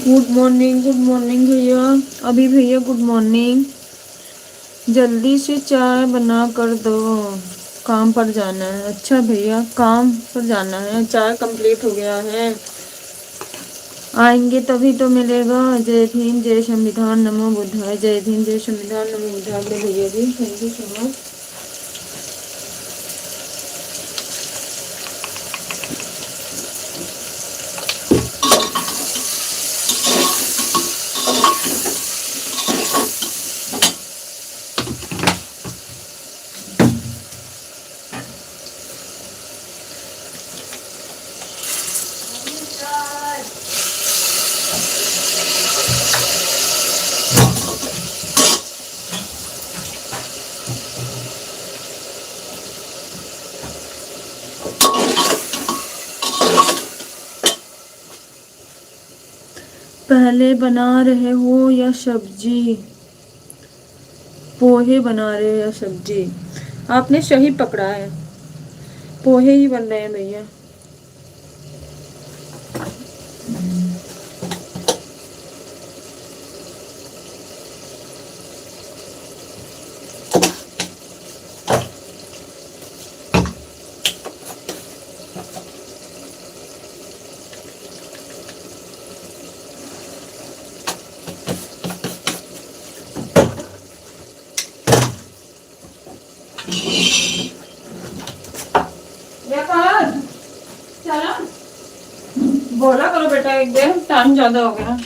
Good morning भैया। अभी भैया गुड मॉर्निंग। जल्दी से चाय बना कर दो, काम पर जाना है। अच्छा भैया, काम पर जाना है, चाय कंप्लीट हो गया है। आएंगे तभी तो मिलेगा। जय भीम, जय संविधान, नमो बुद्धाय। जय भीम, जय संविधान, नमो बुद्धाय। भैया जी थैंक यू सो मच। पहले बना रहे हो या सब्जी? पोहे बना रहे हो या सब्जी? आपने सही पकड़ा है, पोहे ही बन रहे हैं भैया। चलो बोला करो बेटा, एक दिन टाइम ज्यादा हो गया।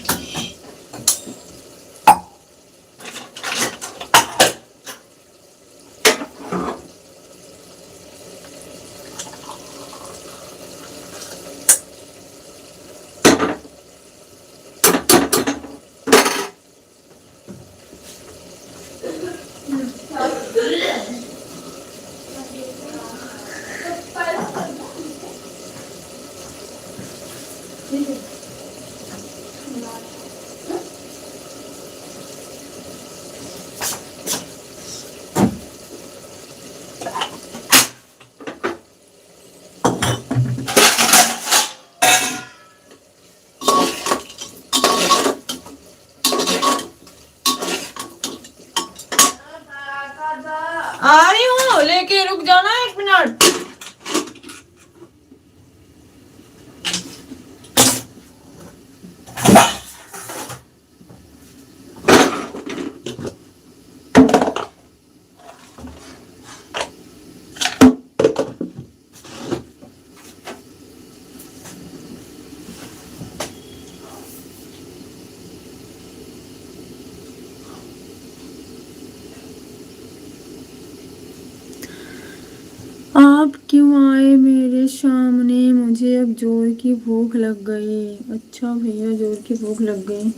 आ रही हूँ, लेके रुक जाना 1 मिनट। आप क्यों आए मेरे सामने? मुझे अब जोर की भूख लग गई। अच्छा भैया, जोर की भूख लग गई।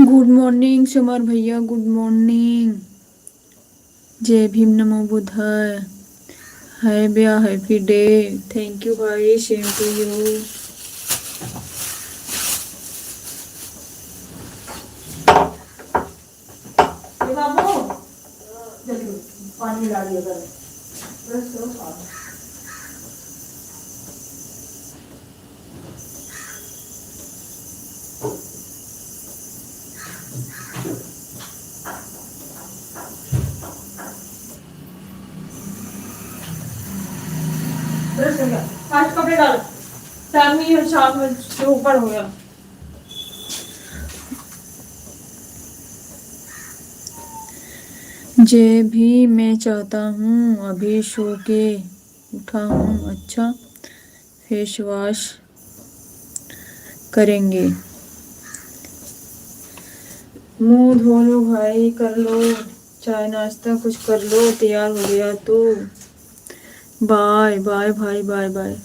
गुड मॉर्निंग समर भैया, गुड मॉर्निंग। जय भीम, नमो बुद्धाय। हाय भैया, हैप्पी डे। थैंक यू भाई, सेम टू यू। बाबू जल्दी पानी ला दिया कर। बस करो साथ। बस हो गया। फास्ट कपड़े डाल। टाइम ही है, शाम में से ऊपर हो गया। जे भी मैं चाहता हूँ, अभी सो के उठा हूँ। अच्छा, फेस वॉश करेंगे। मुंह धो लो भाई, कर लो चाय नाश्ता, कुछ कर लो, तैयार हो गया तो बाय बाय भाई, बाय बाय।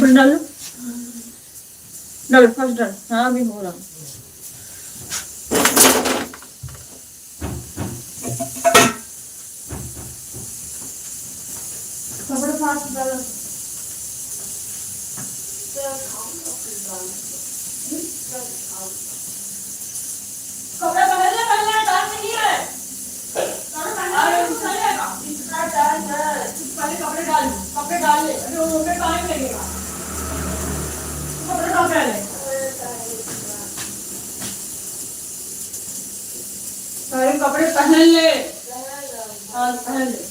कपड़े डालो, डाल फर्स्ट डाल। हाँ अभी हो रहा। कपड़े फास्ट डालो। कपड़े पहले पहले डाल नहीं है। पहले कपड़े डाल ले, अभी वो में टाइम लगेगा। कपड़े डाल पहले, पहले कपड़े पहन ले। हाँ पहन ले।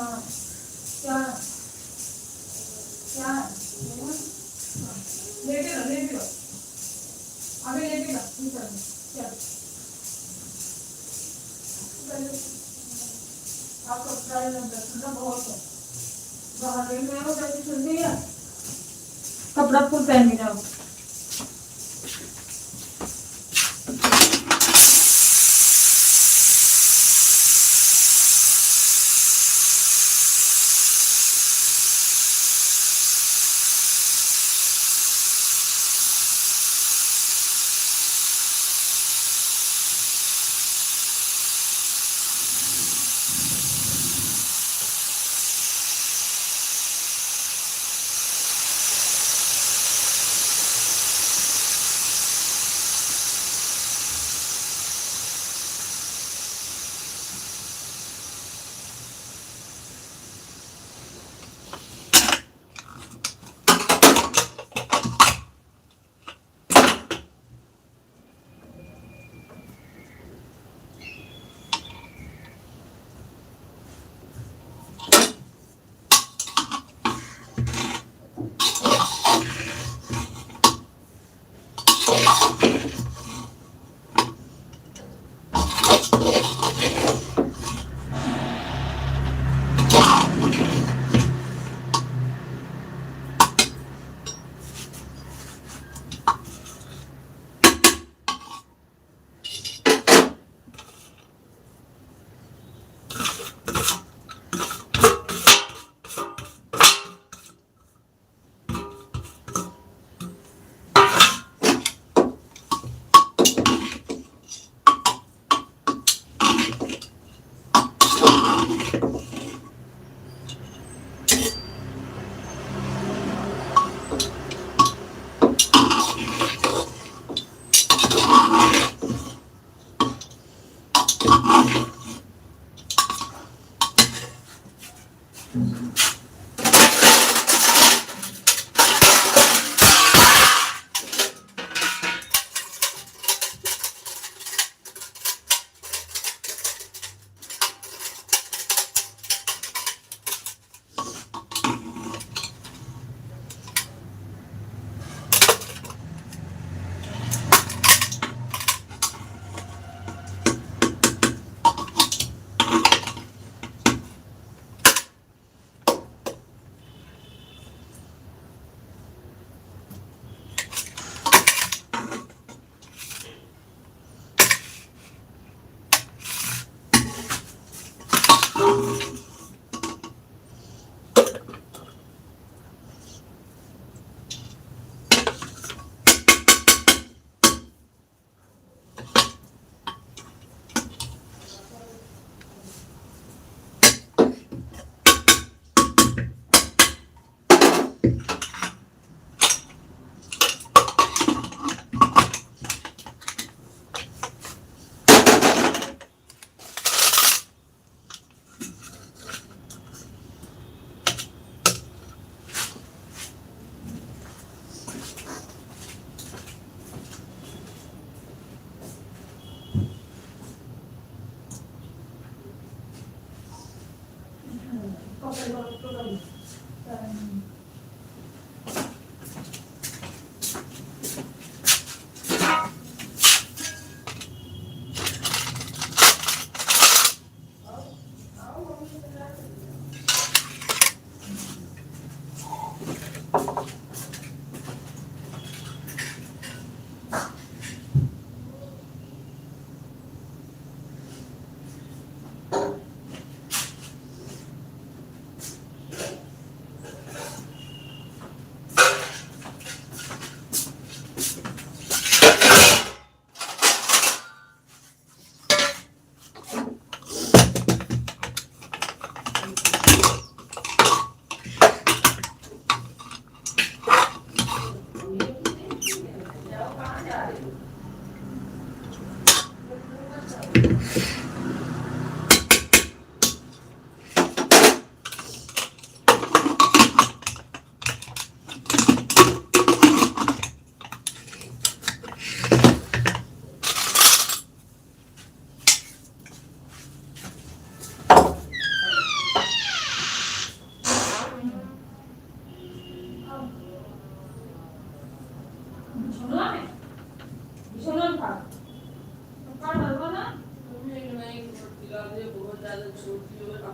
हाँ क्या क्या लेटे रहो आगे लेटे रहो क्या आपको ठंडा बहुत है बाहर देख रहे हो कैसी ठंडी है कपड़ा फुल पहन के जाओ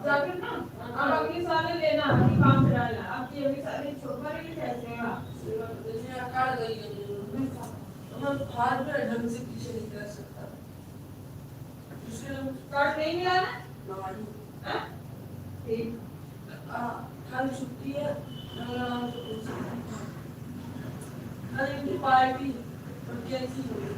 जाकर ना अब अगली साल लेना अभी काम कराना आपकी अभी सारी छोड़ के कैसे हैं जैसे काट गई हम हाथ में ढंग से पीछे नहीं कर सकता दूसरे काट नहीं मिला ना हां ठीक कल छुट्टी है कल इनकी पार्टी और कैसी होगी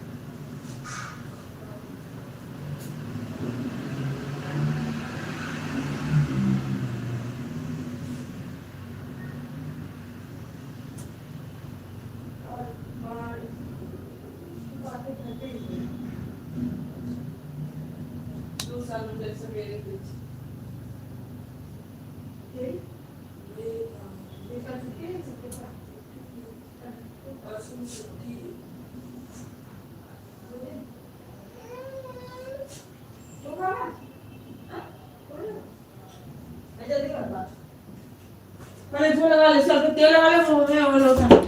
मैंने जो लगा ले सब तेल लगा ले मुंह में और होता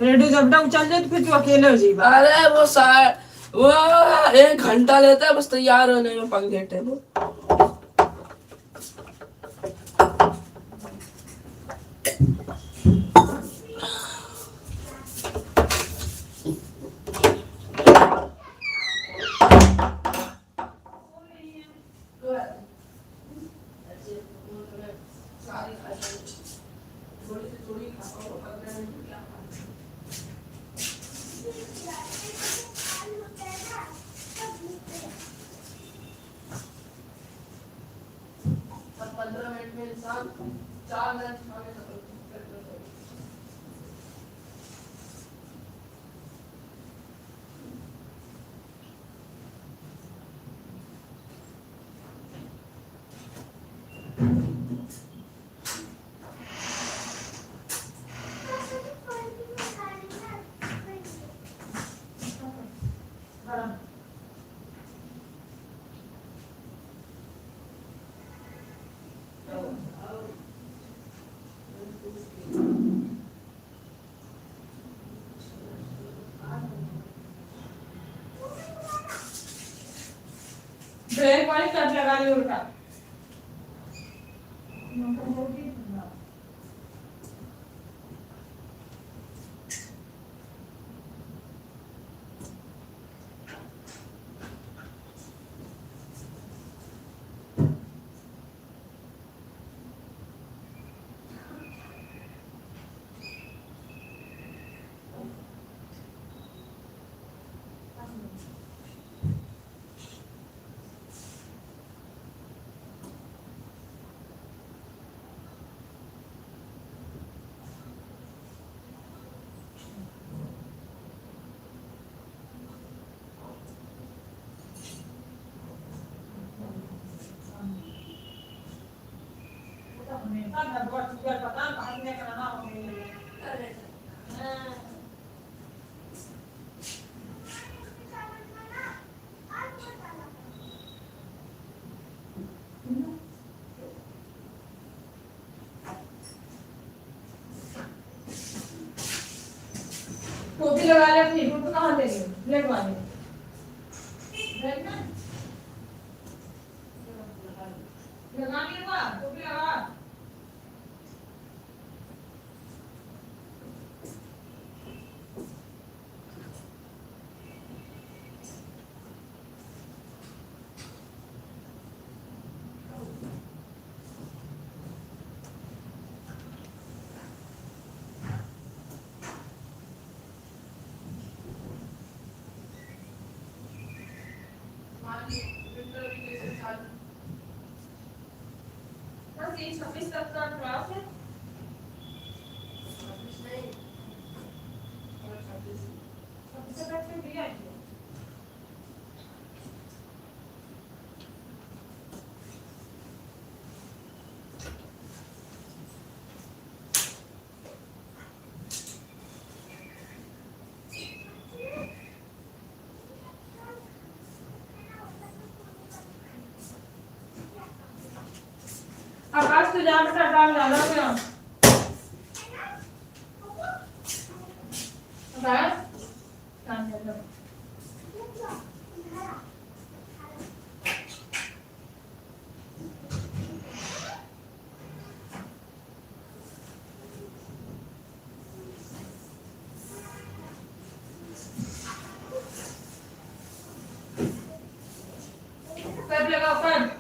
रेडियो जब तक चल जाए तो फिर तू अकेले हो जाएगा अरे वो 1 घंटा लेता है बस तैयार होने में पंखेट है वो ब्रेक वाली कट लगा ली उल्टा टोपी लगा ले अपनी टोपी कहाँ दे रही लगवा ले लगानी हुआ टोपी लगा बस ये 26 तक का क्लास है 26 नहीं 26 तक से भी आएंगे यहाँ पे डाल डाला क्या बताया काम कर लो पैप लगाओ पैप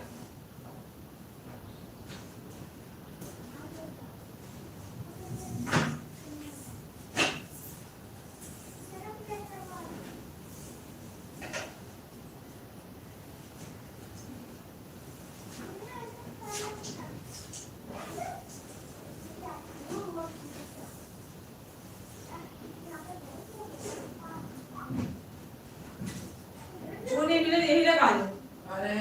वो नहीं मिले यही लगा लो अरे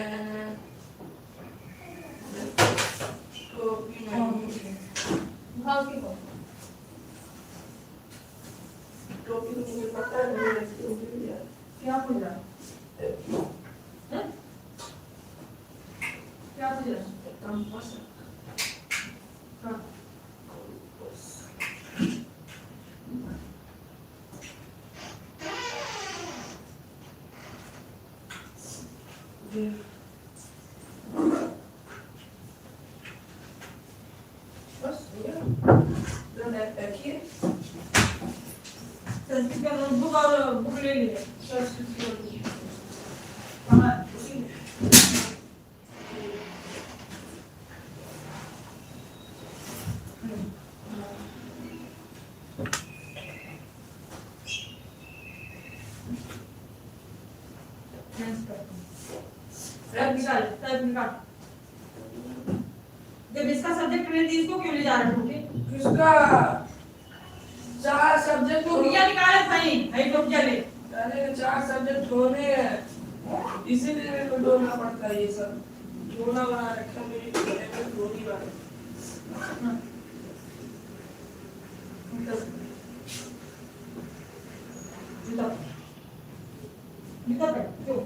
टोपी नहीं भाव की को टोपी तो मुझे पता है मैंने टोपी लिया क्या पूछ रहा हैं क्या पूछ रहा कंपास हाँ बस ये तो बैग है संस्कृत का नोटबुक और बुक ले लिए संस्कृत कहाँ उसी टाइप निकाल जब इसका सब्जेक्ट मैंने दी इसको क्यों ले जा रहे हो किसका 4 सब्जेक्ट तो क्या निकाले सही है तो क्या ले अरे 4 सब्जेक्ट होने हैं इसीलिए मेरे को ढूंढना पड़ता है ये सब ढूंढना बना रखा है मेरी घरे में ढूंढी बात निकल बैठ क्यों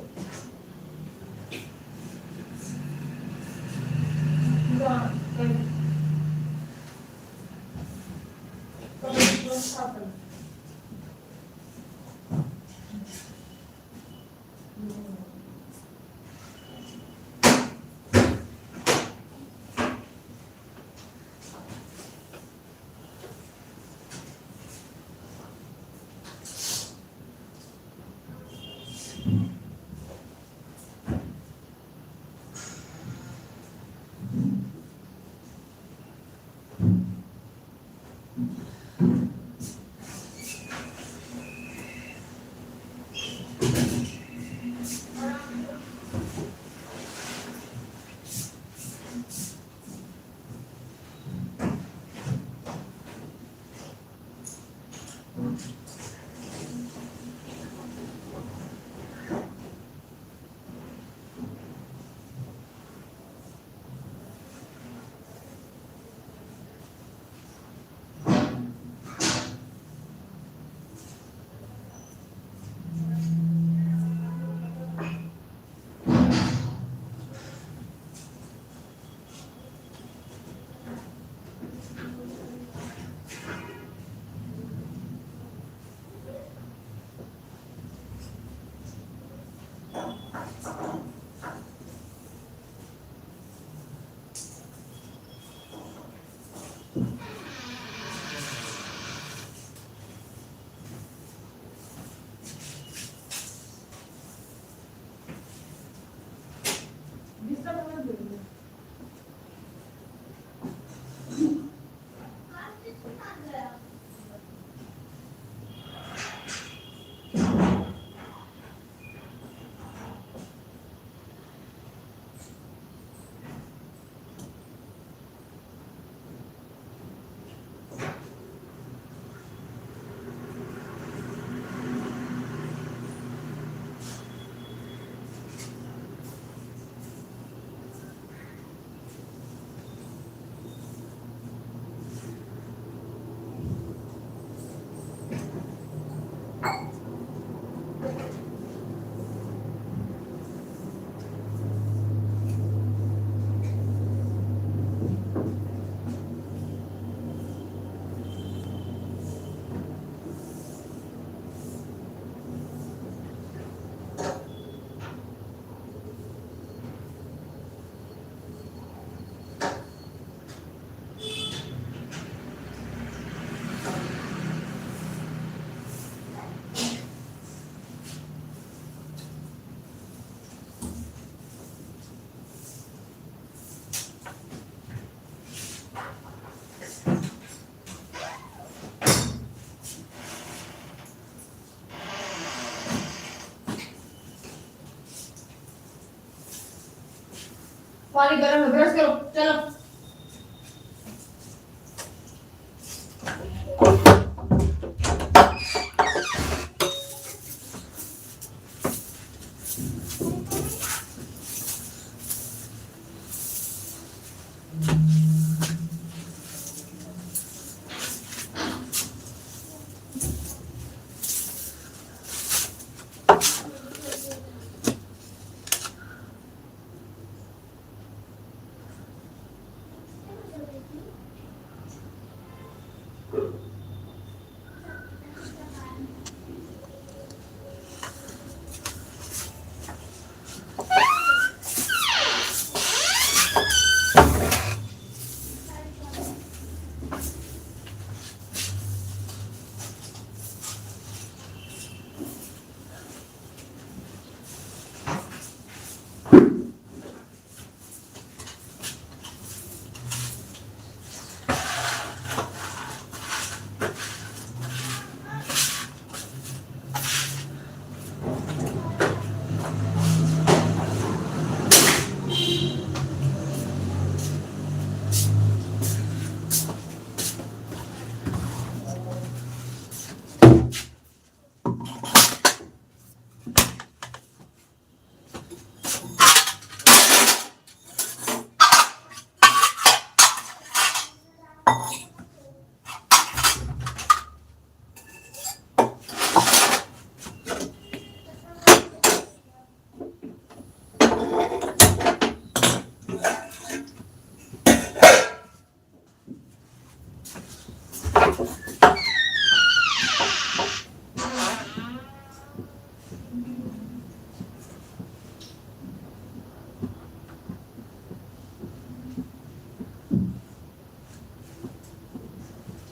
पानी गर्म है, ब्रश करो, चलो।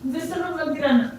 बिस्तर में मत गिराना।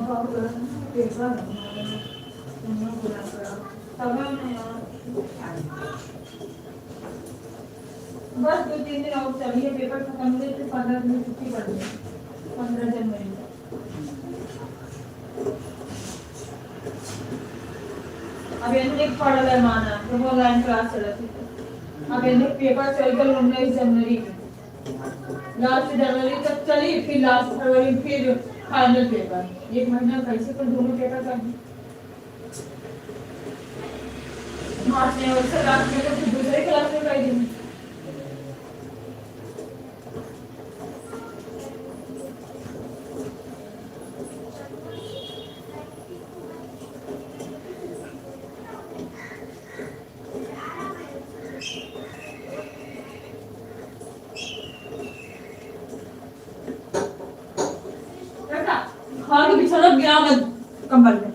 बस 2-3 दिन और चलिए, पेपर खत्म हुए तो 15 दिन छुट्टी पड़ गई, 15 जनवरी तक। अब एक पढ़ल है माना तो वो ऑनलाइन क्लास चलती थी। अब एक पेपर चल गए 19 जनवरी में, लास्ट जनवरी तक चली, फिर लास्ट फरवरी फिर फाइनल पेपर, 1 महीना कैसे तो दोनों पेपर कर दी। मार्च में और से लास्ट में तो फिर दूसरे क्लास में कर दी। खा के बिछाना गिरा मत कंबल में।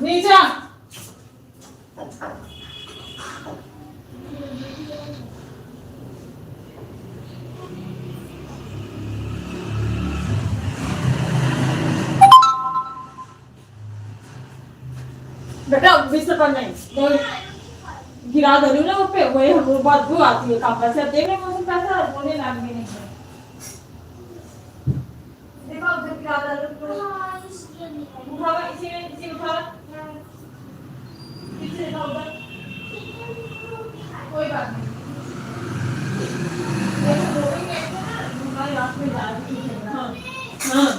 नीचा बेटा बिस्तर पर नहीं तो गिरा दो ना उस पे, वही हम बदबू आती है कमरा से। देखने मौसम कैसा है, रोने लग गई नहीं है। देखो उधर गिरा दो, उठावा इसी उठावा पीछे देखो उधर, कोई बात नहीं। देखो रोएंगे तो ना हमारी आँख में जा रही है। हाँ हाँ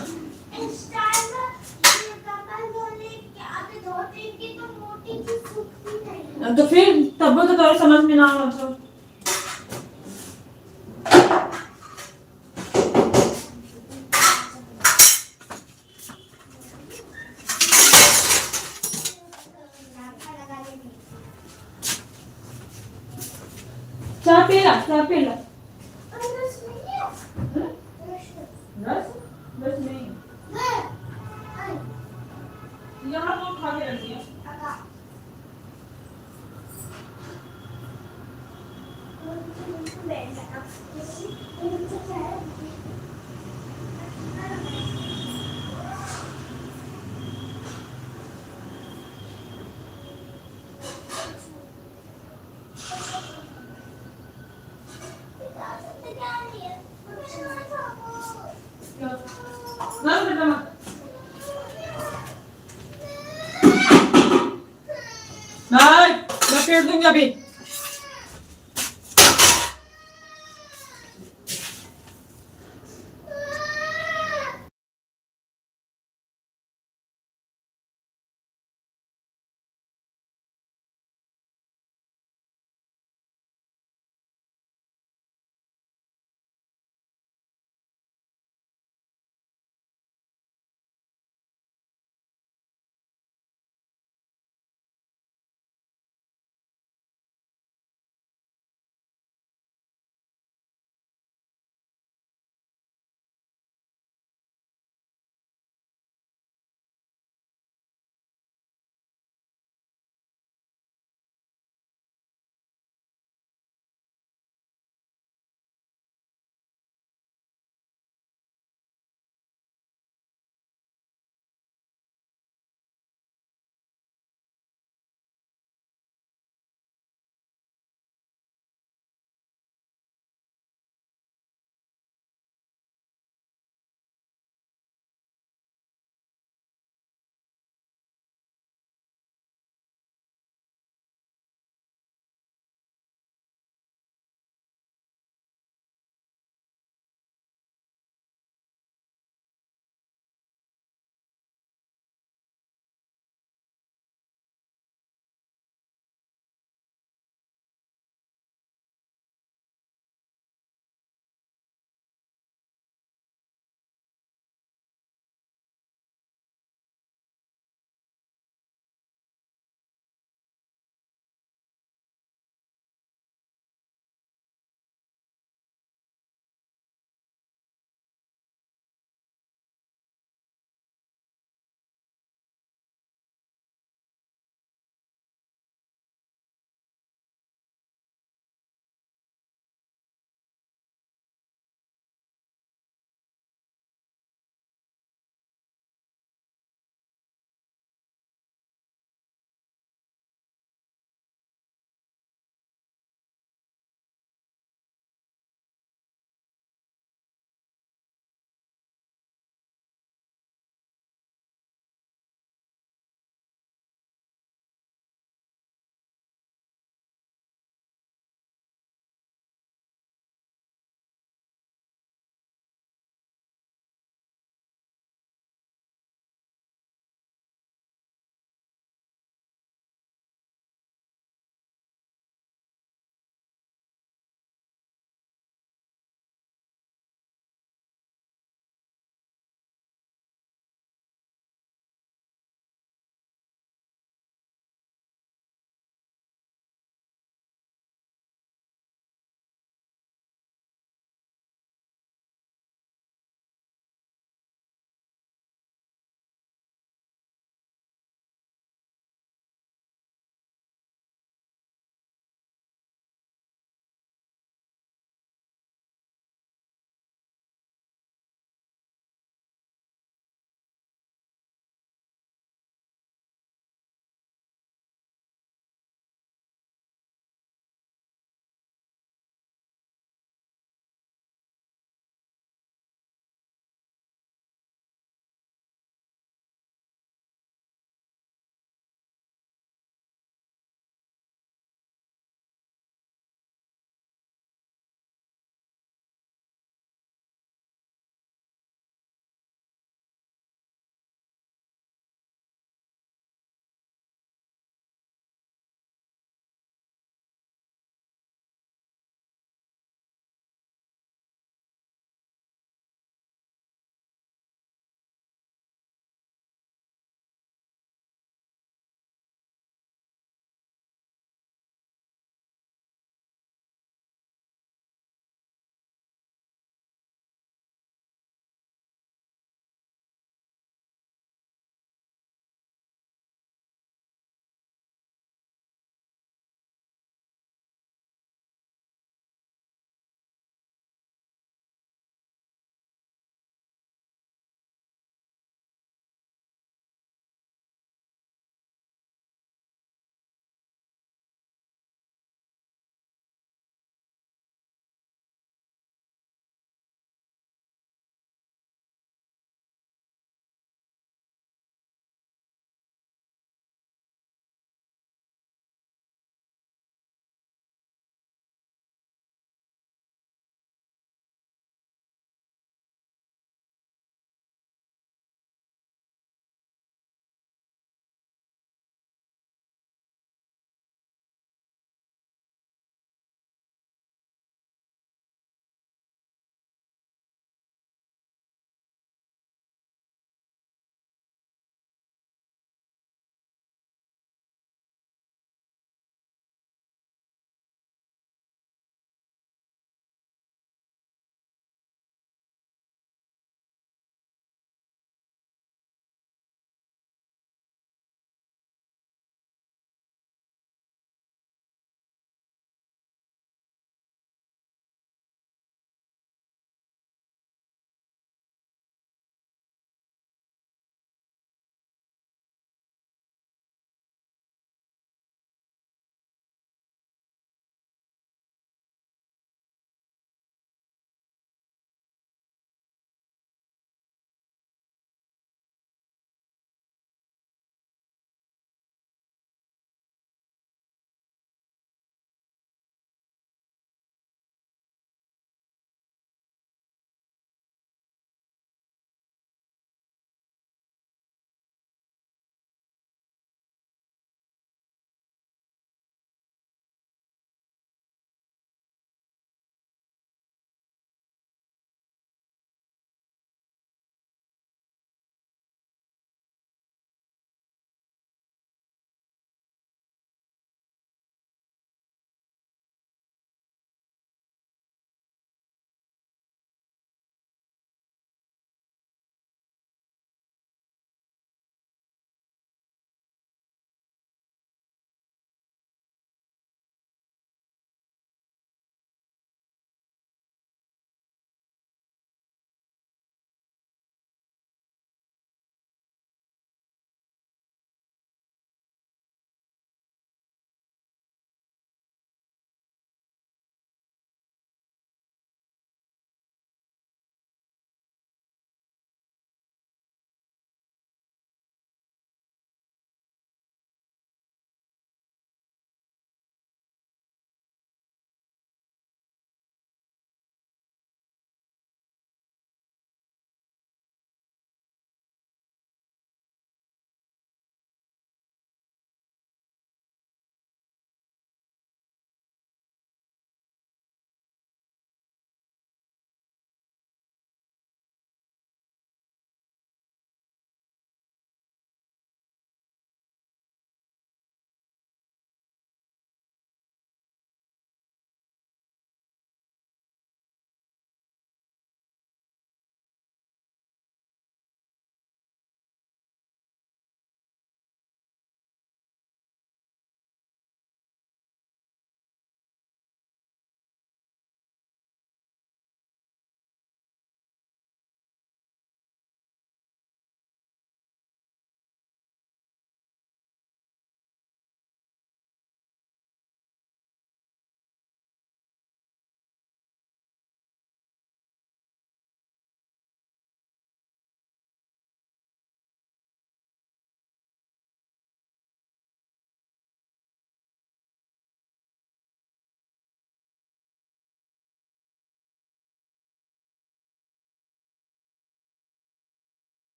तो फिर तब तो तुम्हारे समझ में ना हो तो चाय पी ला, चाय पी ला। बस बस नहीं, यहाँ कौन खा के रखी है? ना बेटा मत, नहीं मैं पेड़ दूंगी अभी।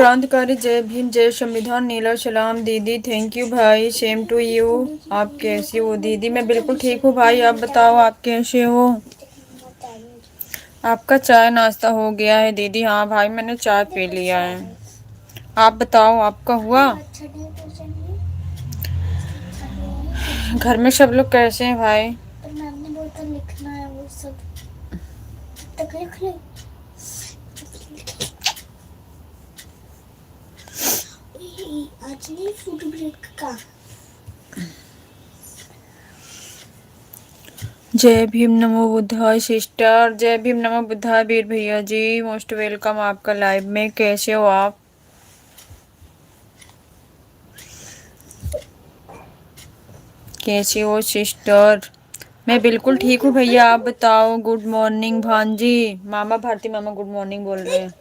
क्रांतिकारी जय भीम जय संविधान नीला सलाम दीदी। थैंक यू भाई, सेम टू यू। आप कैसी हो दीदी? मैं बिल्कुल ठीक हूँ भाई, आप बताओ आप कैसे हो? आपका चाय नाश्ता हो गया है दीदी? हाँ भाई मैंने चाय पी लिया है। आप बताओ आपका हुआ? घर में सब लोग कैसे हैं भाई? लिखना है वो सब तक लिख ले। आज नहीं फूड ब्रेक का। जय भीम नमो बुद्धाय सिस्टर, जय भीम नमो बुद्धाय वीर भैया जी, मोस्ट वेलकम आपका लाइव में। कैसे हो आप? कैसे हो सिस्टर? मैं बिल्कुल ठीक हूँ भैया, आप बताओ। गुड मॉर्निंग भांजी, मामा भारती मामा गुड मॉर्निंग बोल रहे हैं।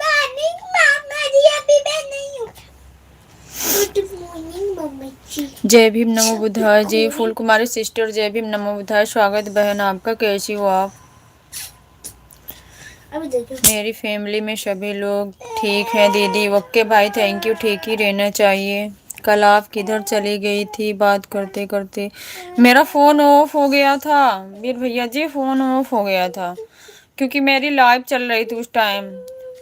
जय भीम नमो बुद्धाय जी, फूल कुमारी सिस्टर जय भीम नमो बुद्धाय, स्वागत बहन आपका। कैसी हो आप? मेरी फैमिली में सभी लोग ठीक है दीदी। ओके भाई थैंक यू, ठीक ही रहना चाहिए। कल आप किधर चली गई थी बात करते करते? मेरा फ़ोन ऑफ हो गया था वीर भैया जी, फ़ोन ऑफ हो गया था क्योंकि मेरी लाइव चल रही थी उस टाइम।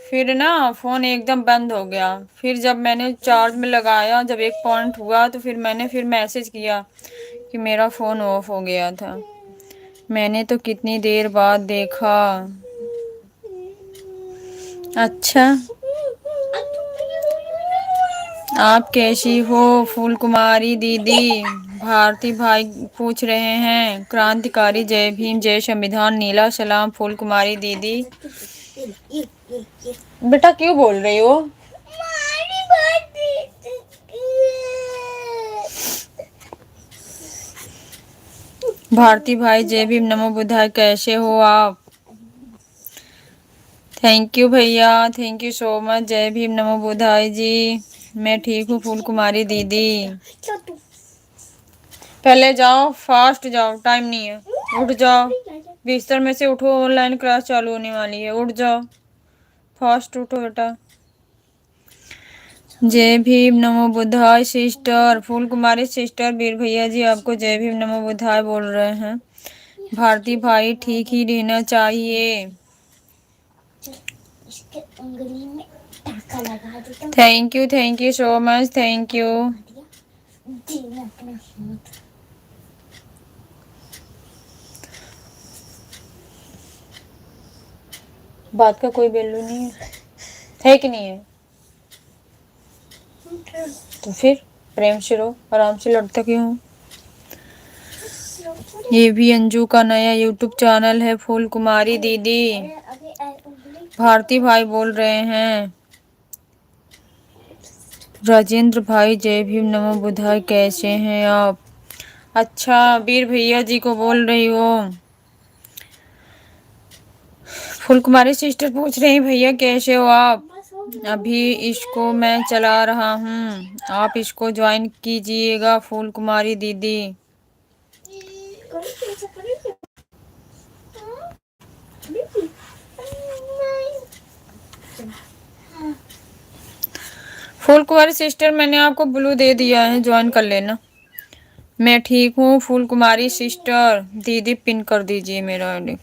फिर ना फ़ोन एकदम बंद हो गया। फिर जब मैंने चार्ज में लगाया, जब 1 पॉइंट हुआ तो फिर मैंने मैसेज किया कि मेरा फ़ोन ऑफ हो गया था। मैंने तो कितनी देर बाद देखा। अच्छा, आप कैसी हो फूल कुमारी दीदी? भारती भाई पूछ रहे हैं क्रांतिकारी जय भीम जय संविधान नीला सलाम फूल कुमारी दीदी। बेटा क्यों बोल रही हो? भारती भाई जय भीम नमो बुद्धाय, कैसे हो आप? थैंक यू भैया, थैंक यू सो मच। जय भीम नमो बुद्धाय जी, मैं ठीक हूँ फूल कुमारी दीदी। पहले जाओ, फास्ट जाओ, टाइम नहीं है। उठ जाओ, बिस्तर में से उठो, ऑनलाइन क्लास चालू होने वाली है। उठ जाओ, फास्ट उठो बेटा। जय भीम नमो बुद्धाय सिस्टर, फूल कुमारी सिस्टर वीर भैया जी आपको जय भीम नमो बुद्धाय बोल रहे हैं। भारती भाई ठीक ही रहना चाहिए। Thank you so much, thank you. बात का कोई वैल्यू नहीं है कि नहीं है? तो फिर प्रेम से रहो, आराम से लड़ता क्यों हो? ये भी अंजू का नया यूट्यूब चैनल है फूल कुमारी दीदी। भारती भाई बोल रहे हैं। राजेंद्र भाई जय भीम नमो बुद्धाय, कैसे हैं आप? अच्छा, वीर भैया जी को बोल रही हो? फूल कुमारी सिस्टर पूछ रही भैया कैसे हो आप? अभी इसको मैं चला रहा हूँ, आप इसको ज्वाइन कीजिएगा फूल कुमारी दीदी। फूल कुमारी सिस्टर मैंने आपको ब्लू दे दिया है, ज्वाइन कर लेना। मैं ठीक हूँ फूल कुमारी सिस्टर दीदी, पिन कर दीजिए मेरा आईडी।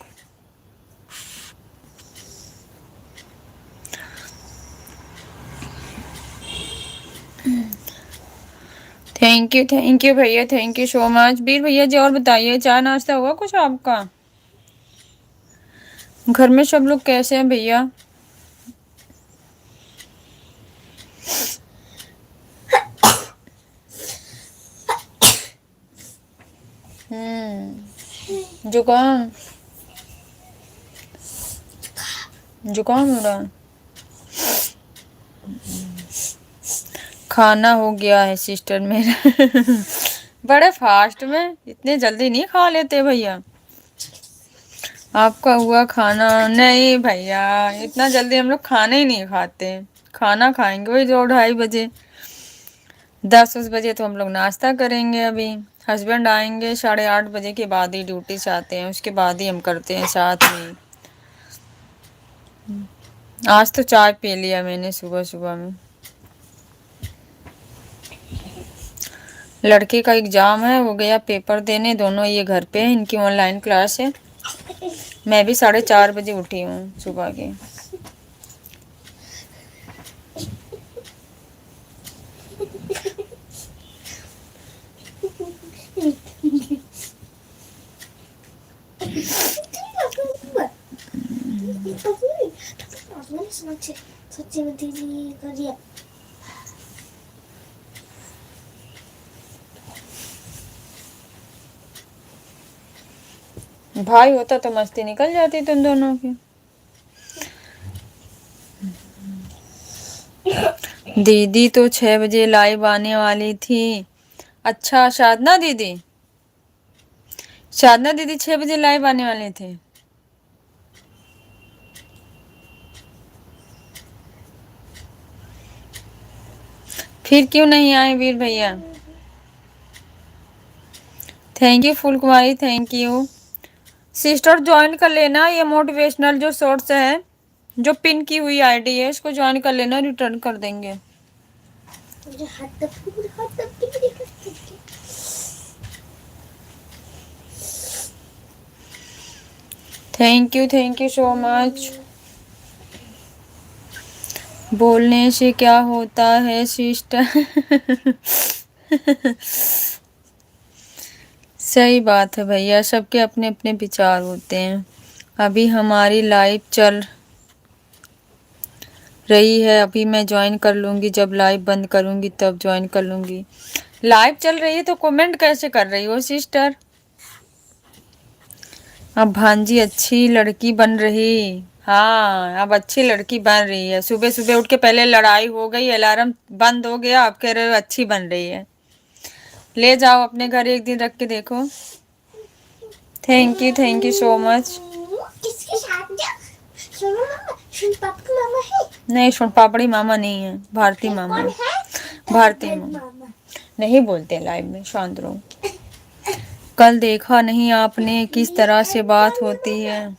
थैंक यू भैया, थैंक यू सो मच। वीर भैया जी और बताइए, चाय नाश्ता हुआ कुछ आपका? घर में सब लोग कैसे हैं भैया? जुकाम जुकाम हो रहा है। खाना हो गया है सिस्टर मेरा। बड़े फास्ट में, इतने जल्दी नहीं खा लेते भैया। आपका हुआ खाना? नहीं भैया, इतना जल्दी हम लोग खाना ही नहीं खाते। खाना खाएंगे वही 2-2:30 बजे, 10-10 बजे तो हम लोग नाश्ता करेंगे। अभी हस्बैंड आएंगे 8:30 बजे के बाद ही, ड्यूटी से आते हैं उसके बाद ही हम करते हैं साथ में। आज तो चाय पी लिया मैंने सुबह सुबह में। लड़के का एग्जाम है, वो गया पेपर देने, दोनों ये घर पे है, इनकी ऑनलाइन क्लास है। मैं भी 4:30 बजे उठी हूँ सुबह के। सच्ची में दीदी करिए। भाई होता तो मस्ती निकल जाती तुम दोनों की। दीदी तो 6 बजे लाइव आने वाली थी। अच्छा, साधना दीदी 6 बजे लाइव आने वाले थे। फिर क्यों नहीं आए वीर भैया? Thank you full Kumari, thank you. Sister join कर लेना, ये मोटिवेशनल जो शॉर्ट्स है, जो पिन की हुई आईडी है, इसको ज्वाइन कर लेना, रिटर्न कर देंगे। Thank you so much. बोलने से क्या होता है सिस्टर? सही बात है भैया, सबके अपने अपने विचार होते हैं। अभी हमारी लाइव चल रही है, अभी मैं ज्वाइन कर लूँगी, जब लाइव बंद करूँगी तब ज्वाइन कर लूँगी। लाइव चल रही है तो कमेंट कैसे कर रही हो सिस्टर? अब भांजी अच्छी लड़की बन रही। हाँ, अब अच्छी लड़की बन रही है। सुबह सुबह उठ के पहले लड़ाई हो गई, अलार्म बंद हो गया, अब कह रहे हो अच्छी बन रही है। ले जाओ अपने घर, एक दिन रख के देखो। Thank you so much. इसके साथ सुनो मामा, सुन पापड़ी मामा है। नहीं, सुन पापड़ी मामा नहीं है, भारती मामा है। भारती मामा नहीं बोलते लाइव में, शांत रहो। कल देखा नहीं आपने किस तरह से बात होती है?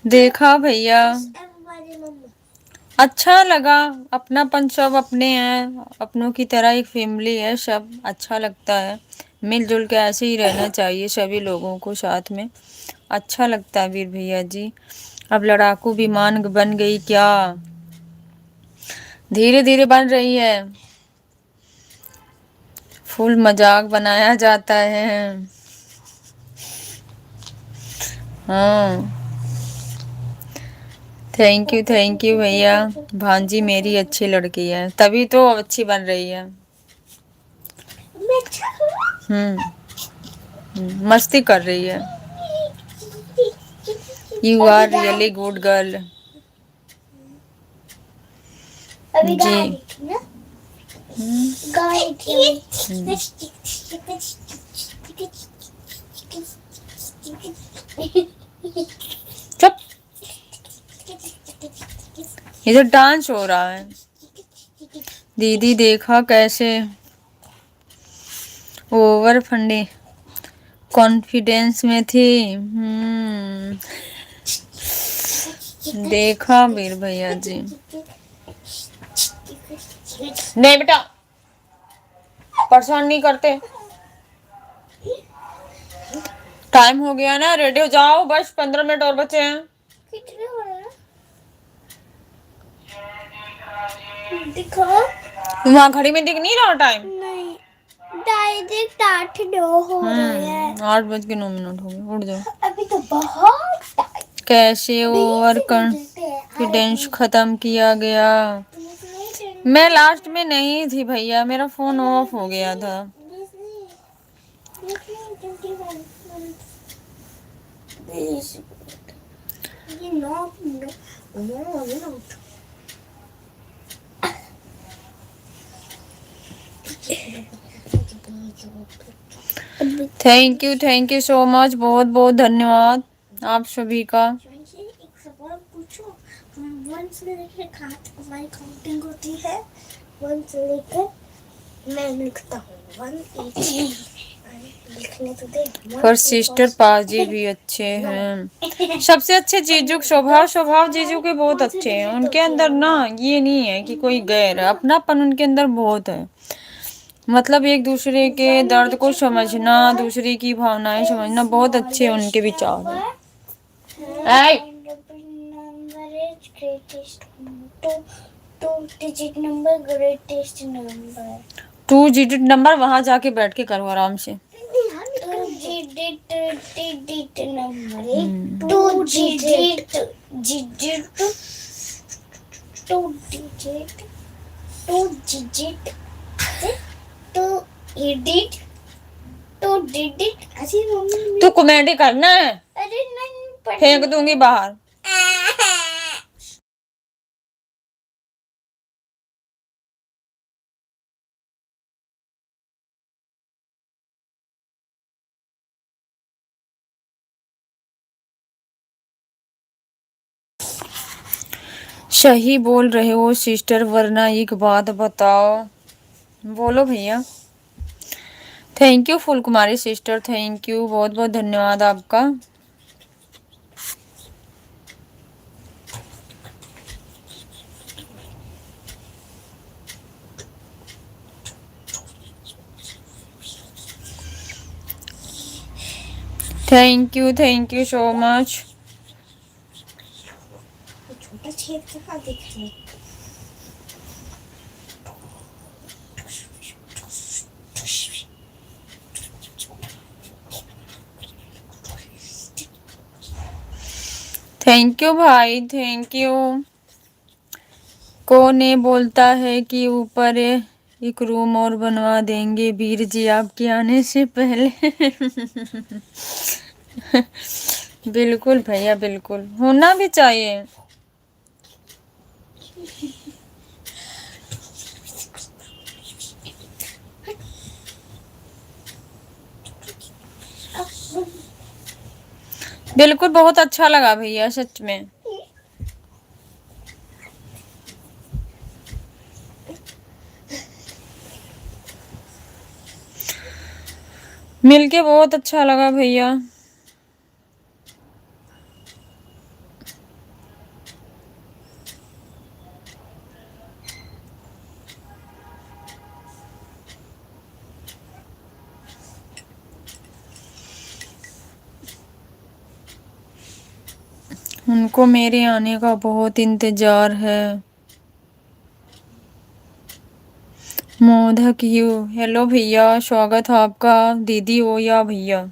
देखा भैया, अच्छा लगा। अपनापन, सब अपने हैं, अपनों की तरह एक फैमिली है, सब अच्छा लगता है। मिलजुल के ऐसे ही रहना चाहिए सभी लोगों को साथ में, अच्छा लगता है वीर भैया जी। अब लड़ाकू विमान बन गई क्या? धीरे धीरे बन रही है, फुल मजाक बनाया जाता है। हाँ, थैंक यू भैया। भांजी मेरी अच्छी लड़की है, तभी तो अच्छी बन रही है। मस्ती कर रही है। You are really good girl जी। चुप, इधर डांस हो रहा है। दीदी देखा कैसे ओवर फंडे कॉन्फिडेंस में थी। देखा वीर भैया जी। नहीं बेटा, परेशान नहीं करते। टाइम हो गया ना, रेडी हो जाओ, बस 15 मिनट और बचे हैं। कितने हो रहे हैं? दिखो, वहाँ घड़ी में दिख नहीं रहा टाइम? नहीं, डायरेक्ट 8:09 हो रहे हैं। 8:09 हो गए, उठ जाओ। अभी तो बहुत टाइम। कैसे ओवर कॉन्फिडेंस खत्म किया गया? मैं लास्ट में नहीं थी भैया, मेरा फोन ऑफ हो गया था। थैंक यू सो मच, बहुत बहुत धन्यवाद आप सभी का। एक सवाल पूछो, 1 से लेकर हमारी काउंटिंग होती है, 1 से लेकर मैं लिखता हूँ 180। लिखने तो दे। पर सिस्टर पाजी भी अच्छे हैं, सबसे अच्छे जीजू स्वभाव जीजू के बहुत अच्छे हैं। उनके अंदर ना ये नहीं है कि कोई गैर है, अपनापन उनके अंदर बहुत है। मतलब एक दूसरे के दर्द को समझना, दूसरे की भावनाएं समझना, बहुत अच्छे उनके विचार हैं। ऐ, Number is greatest two digit number greatest number 2 digit number वहां जाके बैठ के करो आराम से। 2 digit number 2 digit 2 digit 2 digit ऐसी मम्मी तू कॉमेडी करना है, अरे नहीं फेंक दूंगी बाहर। सही बोल रहे हो सिस्टर, वरना एक बात बताओ। बोलो भैया। Thank you Phool Kumari sister, thank you, बहुत बहुत धन्यवाद आपका। Thank you so much. छोटा छेद कहाँ दिख रहा है? थैंक यू भाई, थैंक यू। कौन ये बोलता है कि ऊपर एक रूम और बनवा देंगे वीर जी आपके आने से पहले। बिल्कुल भैया, बिल्कुल होना भी चाहिए। बिल्कुल, बहुत अच्छा लगा भैया सच में। मिलके बहुत अच्छा लगा भैया। उनको मेरे आने का बहुत इंतजार है। मोदक यू, हेलो भैया, स्वागत है आपका, दीदी हो या भैया।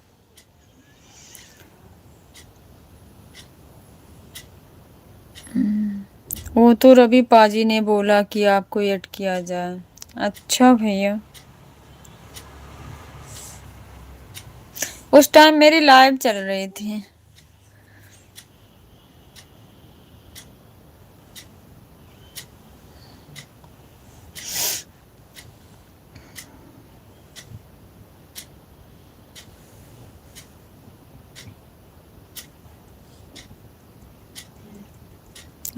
वो तो रवि पाजी ने बोला कि आपको ऐड किया जाए। अच्छा भैया, उस टाइम मेरी लाइव चल रही थी।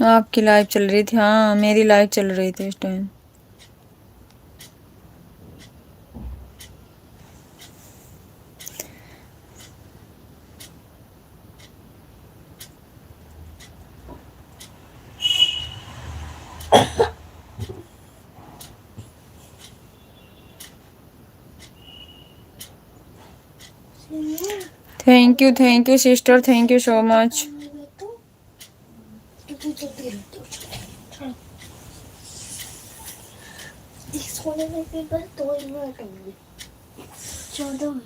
आपकी लाइव चल रही थी, हाँ मेरी लाइव चल रही थी उस time. Thank you sister, thank you so much. सोने में भी बस 2 मिनट होंगे। 14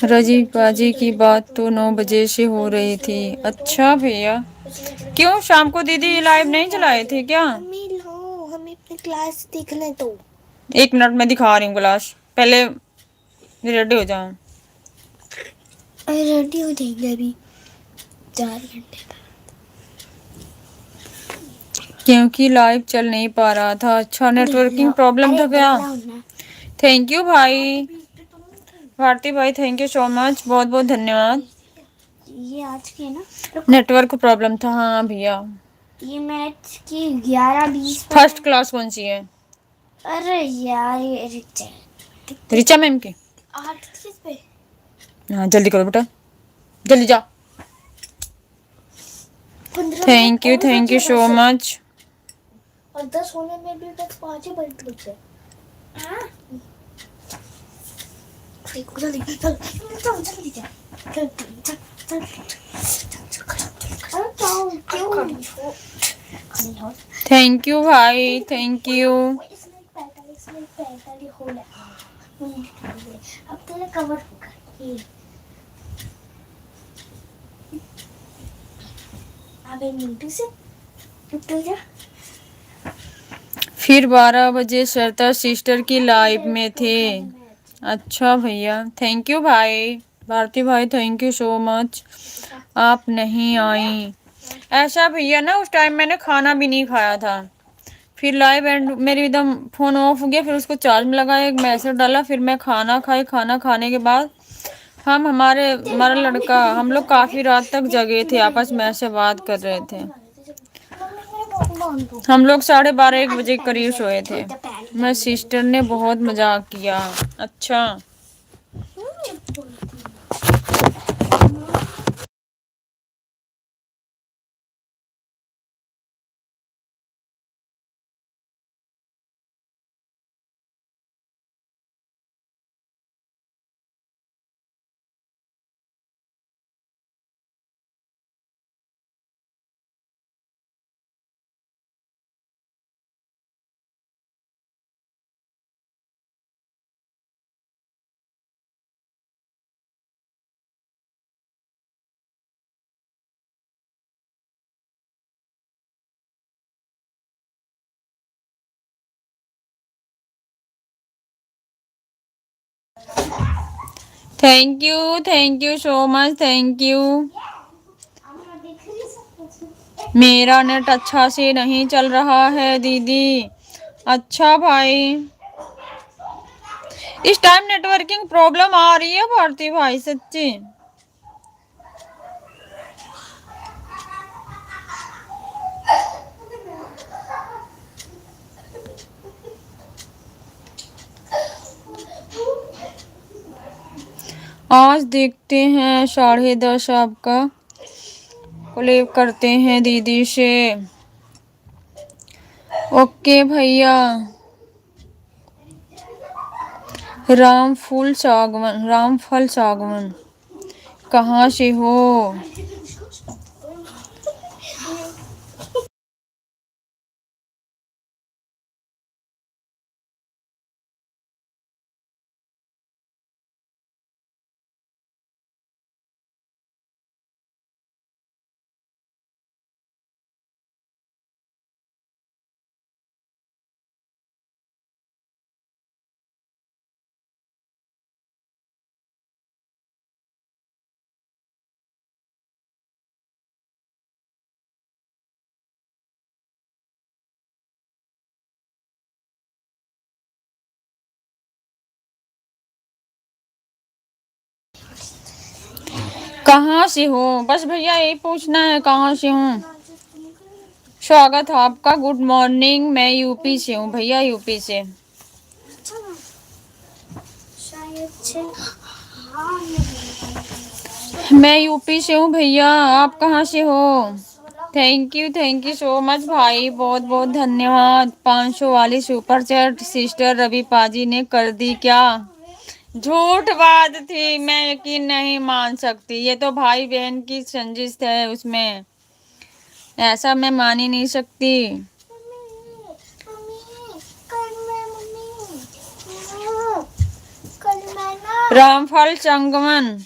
रजी पाजी की बात तो 9 बजे से हो रही थी। अच्छा भैया, क्यों शाम को दीदी लाइव नहीं चलाए थे क्या? मम्मी लो, हमें अपनी क्लास देखने दो। 1 मिनट में दिखा रही हूँ क्लास, पहले रेडी हो जाओ। अरे रेडी हो जाएंगे अभी 4 घंटे बाद। क्योंकि लाइव चल नहीं पा रहा था। अच्छा, नेटवर्किंग प्रॉब्लम था क्या? थैंक यू भाई भारती भाई, थैंक यू सो मच, बहुत बहुत धन्यवाद। ये आज के ना नेटवर्क प्रॉब्लम था, हाँ भैया। ये मैच की 11:20 पर फर्स्ट क्लास कौन सी है? अरे यार ये रिचा मैम की। 8:30 पे। हाँ जल्दी करो बेटा, जल्दी जा। 15 थैंक यू सो मच। और 10 होने में भी बस 5 ही मिनट बचे। हाँ देखो जल्दी चल चल जल्दी चल चल चल चल चल क्यों थैंक यू भाई, थैंक यू। इसमें पैंतालीस हो गया। अब तेरे कवर होगा ये। अब एक मिनट से टूट जा। फिर 12 बजे श्रद्धा सिस्टर की लाइव में थे। अच्छा भैया, थैंक यू भाई, भारती भाई थैंक यू सो मच। आप नहीं आई। ऐसा भैया ना, उस टाइम मैंने खाना भी नहीं खाया था, फिर लाइव एंड मेरी एकदम फ़ोन ऑफ हो गया, फिर उसको चार्ज में लगाया, एक मैसेज डाला, फिर मैं खाना खाई। खाना खाने के बाद हमारा लड़का, हम लोग काफ़ी रात तक जगे थे, आपस में ऐसे बात कर रहे थे। हम लोग 12:30-1 बजे के करीब सोए थे। मैं सिस्टर ने बहुत मजाक किया। अच्छा thank you so much, thank you. मेरा नेट अच्छा से नहीं चल रहा है दीदी। अच्छा भाई, इस टाइम नेटवर्किंग प्रॉब्लम आ रही है भारती भाई, सच्ची। आज देखते हैं 10:30 आपका कोलैब करते हैं दीदी से। ओके भैया। रामफल सागवन कहाँ से हो? कहाँ से हो? बस भैया यही पूछना है, कहाँ से हूँ। स्वागत है आपका, गुड मॉर्निंग। मैं यूपी से हूँ भैया, यूपी से। मैं यूपी से हूँ भैया, आप कहाँ से हो? थैंक यू सो मच भाई, बहुत बहुत धन्यवाद। 500 वाली सुपर चैट सिस्टर रवि पाजी ने कर दी क्या? झूठ बात थी, मैं यकीन नहीं मान सकती। ये तो भाई बहन की रंजिश है, उसमें ऐसा मैं मान ही नहीं सकती। रामफल संगमन,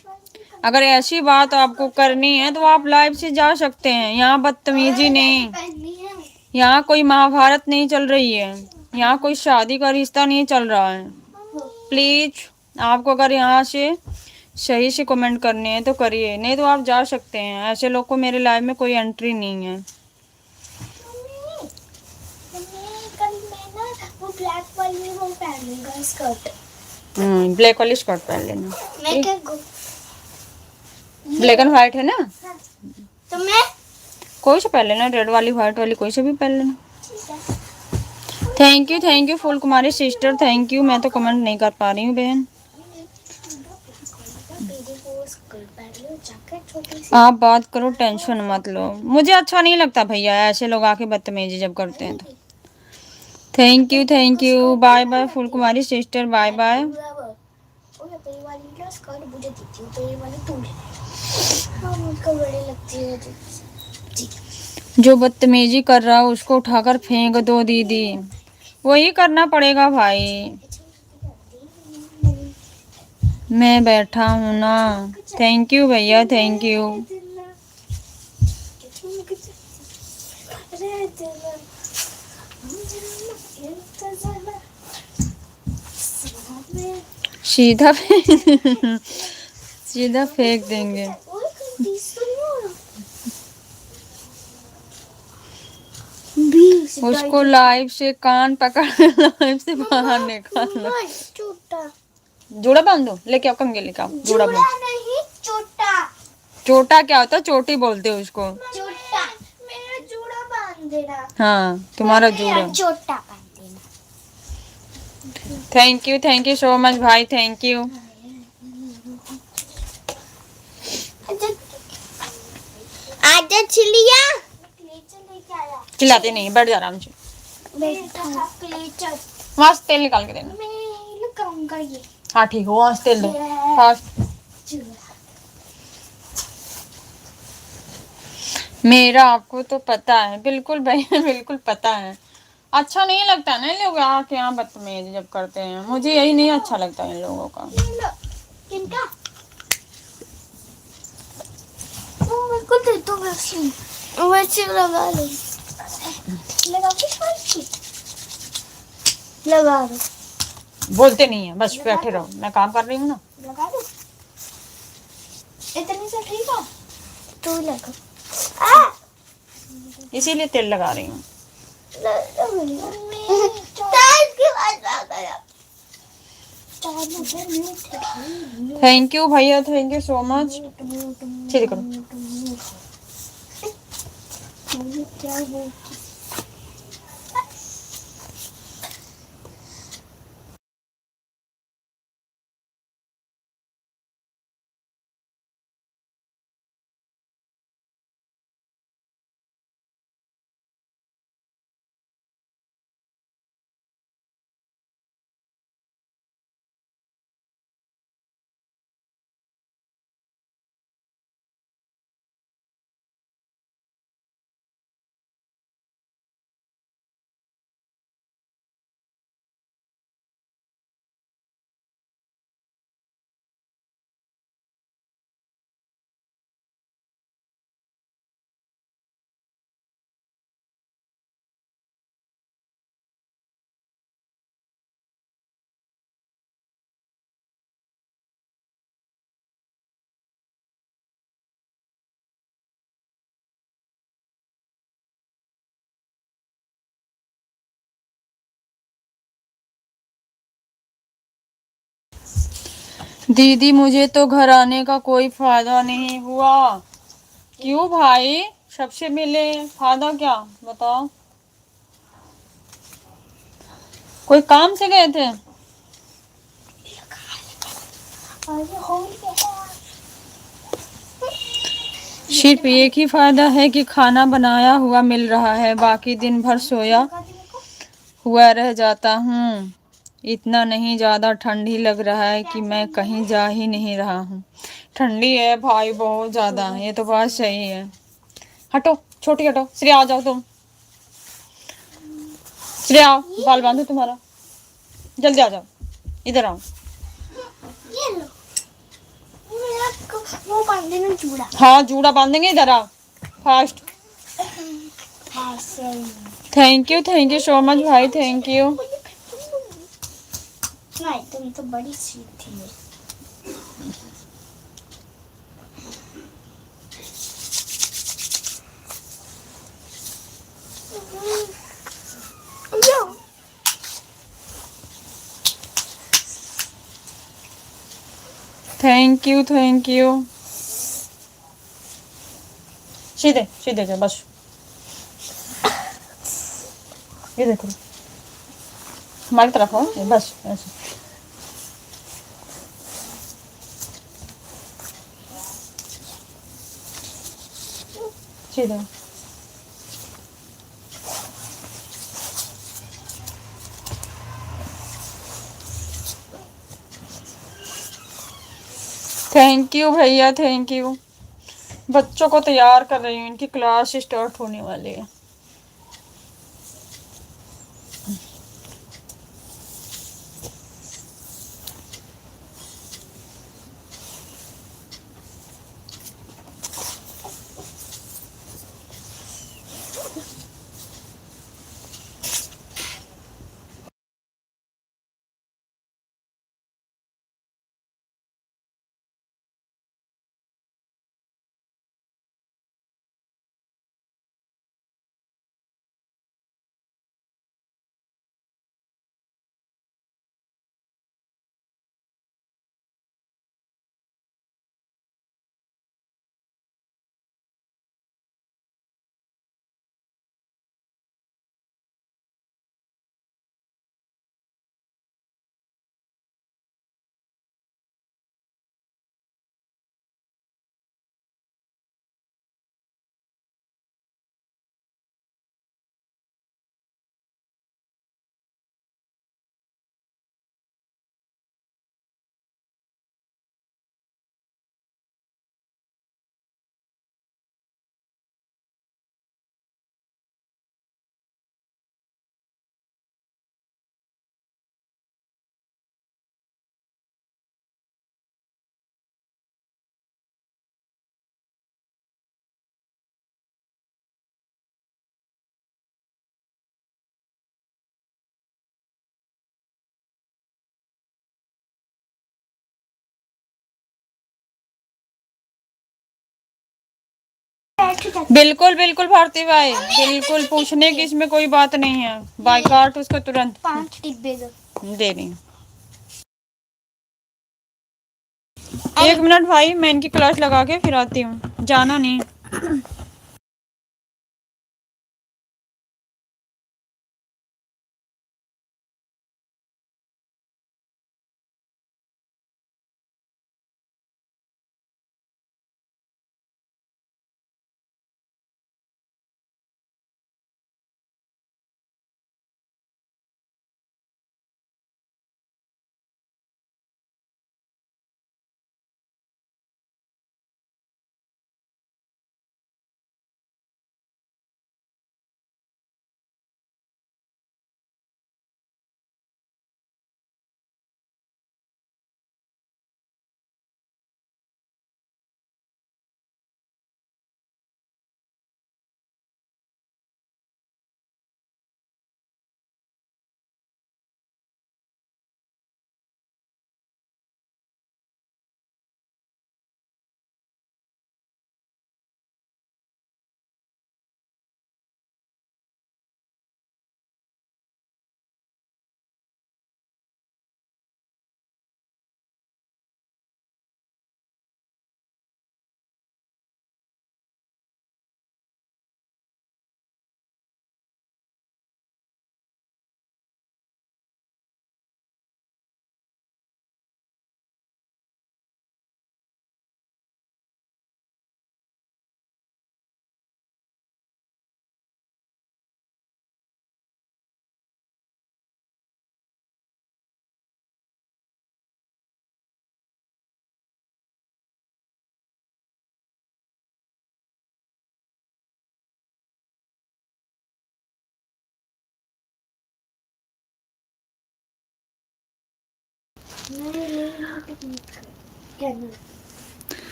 अगर ऐसी बात आपको करनी है तो आप लाइव से जा सकते हैं। यहाँ बदतमीजी नहीं, यहाँ कोई महाभारत नहीं चल रही है, यहाँ कोई शादी का रिश्ता नहीं चल रहा है। प्लीज आपको अगर यहाँ से सही से कमेंट करने हैं तो करिए, नहीं तो आप जा सकते हैं। ऐसे लोग को मेरे लाइव में कोई एंट्री नहीं है। ब्लैक वाली स्कर्ट पहन लेना। ब्लैक एंड व्हाइट है ना, तो मैं कोई से पहन लेना, रेड वाली व्हाइट वाली कोई से भी पहन लेना। Thank you full Kumari sister, thank you. मैं तो कमेंट नहीं कर पा रही हूँ बहन। आप बात करो, टेंशन मत लो। मुझे अच्छा नहीं लगता भैया ऐसे लोग आके बदतमीजी जब करते हैं तो। Thank you, bye bye Phool Kumari sister, bye bye. Okay तो ये वाली ना स्कर्ट मुझे देती हूँ, तो ये वाली तू ले। हाँ मुझको बड़ी लगती है जी। जो बदतमीजी कर रहा है उसको उठाकर फेंक दो दीदी। वही करना पड़ेगा भाई, मैं बैठा हूँ ना। थैंक यू भैया, थैंक यू। सीधा सीधा फेंक देंगे। उसको लाइव से कान पकड़ लाइव से बाहर निकालना। जोड़ा बांध दो, लेके आओ, कंगे लेके आओ, जोड़ा बांध। नहीं चोटा। चोटा क्या होता है? चोटी बोलते हैं उसको। चोटा मेरा जोड़ा बांध देना। हाँ तुम्हारा जोड़ा। चोटा बांध देना। थैंक यू सो मच भाई, थैंक यू। आजा चिड़िया। लेके आया। खिलाते नहीं, बैठ जा आराम से। वहां से तेल निकाल के देना। मैं लगाऊंगा ये। हाँ ठीक है, वहां से तेल दो फास्ट। मेरा आपको तो पता है, बिल्कुल भैया बिल्कुल पता है। अच्छा नहीं लगता ना लोग आके यहाँ बदतमीजी जब करते हैं, मुझे यही नहीं अच्छा लगता इन लोगों का। किनका? मेरे को दे दो वैसे लगा ले। लगा के लगा दो। बोलते नहीं है, बस बैठे रहो, मैं काम कर रही हूँ ना। लगा दो। इतनी से ठीक है, तू लगा। इसीलिए तेल लगा रही हूँ। थैंक यू भैया, थैंक यू सो मच। सीधे करो। दीदी मुझे तो घर आने का कोई फायदा नहीं हुआ। क्यों भाई, सबसे मिले, फायदा क्या बताओ? कोई काम से गए थे? सिर्फ एक ही फायदा है कि खाना बनाया हुआ मिल रहा है, बाकी दिन भर सोया हुआ रह जाता हूँ। इतना नहीं, ज़्यादा ठंडी लग रहा है कि मैं कहीं जा ही नहीं रहा हूँ। ठंडी है भाई, बहुत ज़्यादा, ये तो बात सही है। हटो छोटी, हटो। श्रेया आ जाओ तुम, श्रेया आओ, बाल बांधो तुम्हारा, जल्दी आ जाओ, इधर आओ। ये लो, वो बांध देना जूड़ा। हाँ जूड़ा बांधेंगे, इधर आओ fast. Thank you so much भाई, थैंक यू। नहीं तुम तो बड़ी सीधी है। Thank you. सीधे सीधे जाओ बस, ये देखो हमारी तरफ हो, बस ऐसे। सीधे थैंक यू भैया, थैंक यू। बच्चों को तैयार कर रही हूँ, इनकी क्लास स्टार्ट होने वाली है। बिल्कुल बिल्कुल भारती भाई, बिल्कुल पूछने की इसमें कोई बात नहीं है। बाइकाट उसको तुरंत 5 डिब्बे दे रही हूँ। 1 मिनट भाई, मैं इनकी क्लास लगा के फिर आती हूँ, जाना नहीं।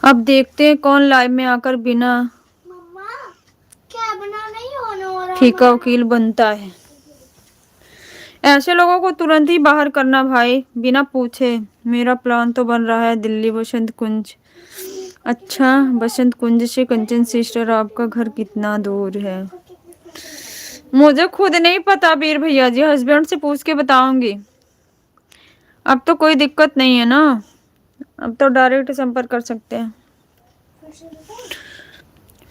अब देखते हैं कौन लाइव में आकर बिना मम्मा क्या बना नहीं होने वाला फीका वकील बनता है। ऐसे लोगों को तुरंत ही बाहर करना भाई, बिना पूछे। मेरा प्लान तो बन रहा है दिल्ली बसंत कुंज। अच्छा, बसंत कुंज से कंचन सिस्टर आपका घर कितना दूर है? मुझे खुद नहीं पता वीर भैया जी, हस्बैंड से पूछ के बताऊंगी। अब तो कोई दिक्कत नहीं है ना, अब तो डायरेक्ट संपर्क कर सकते हैं।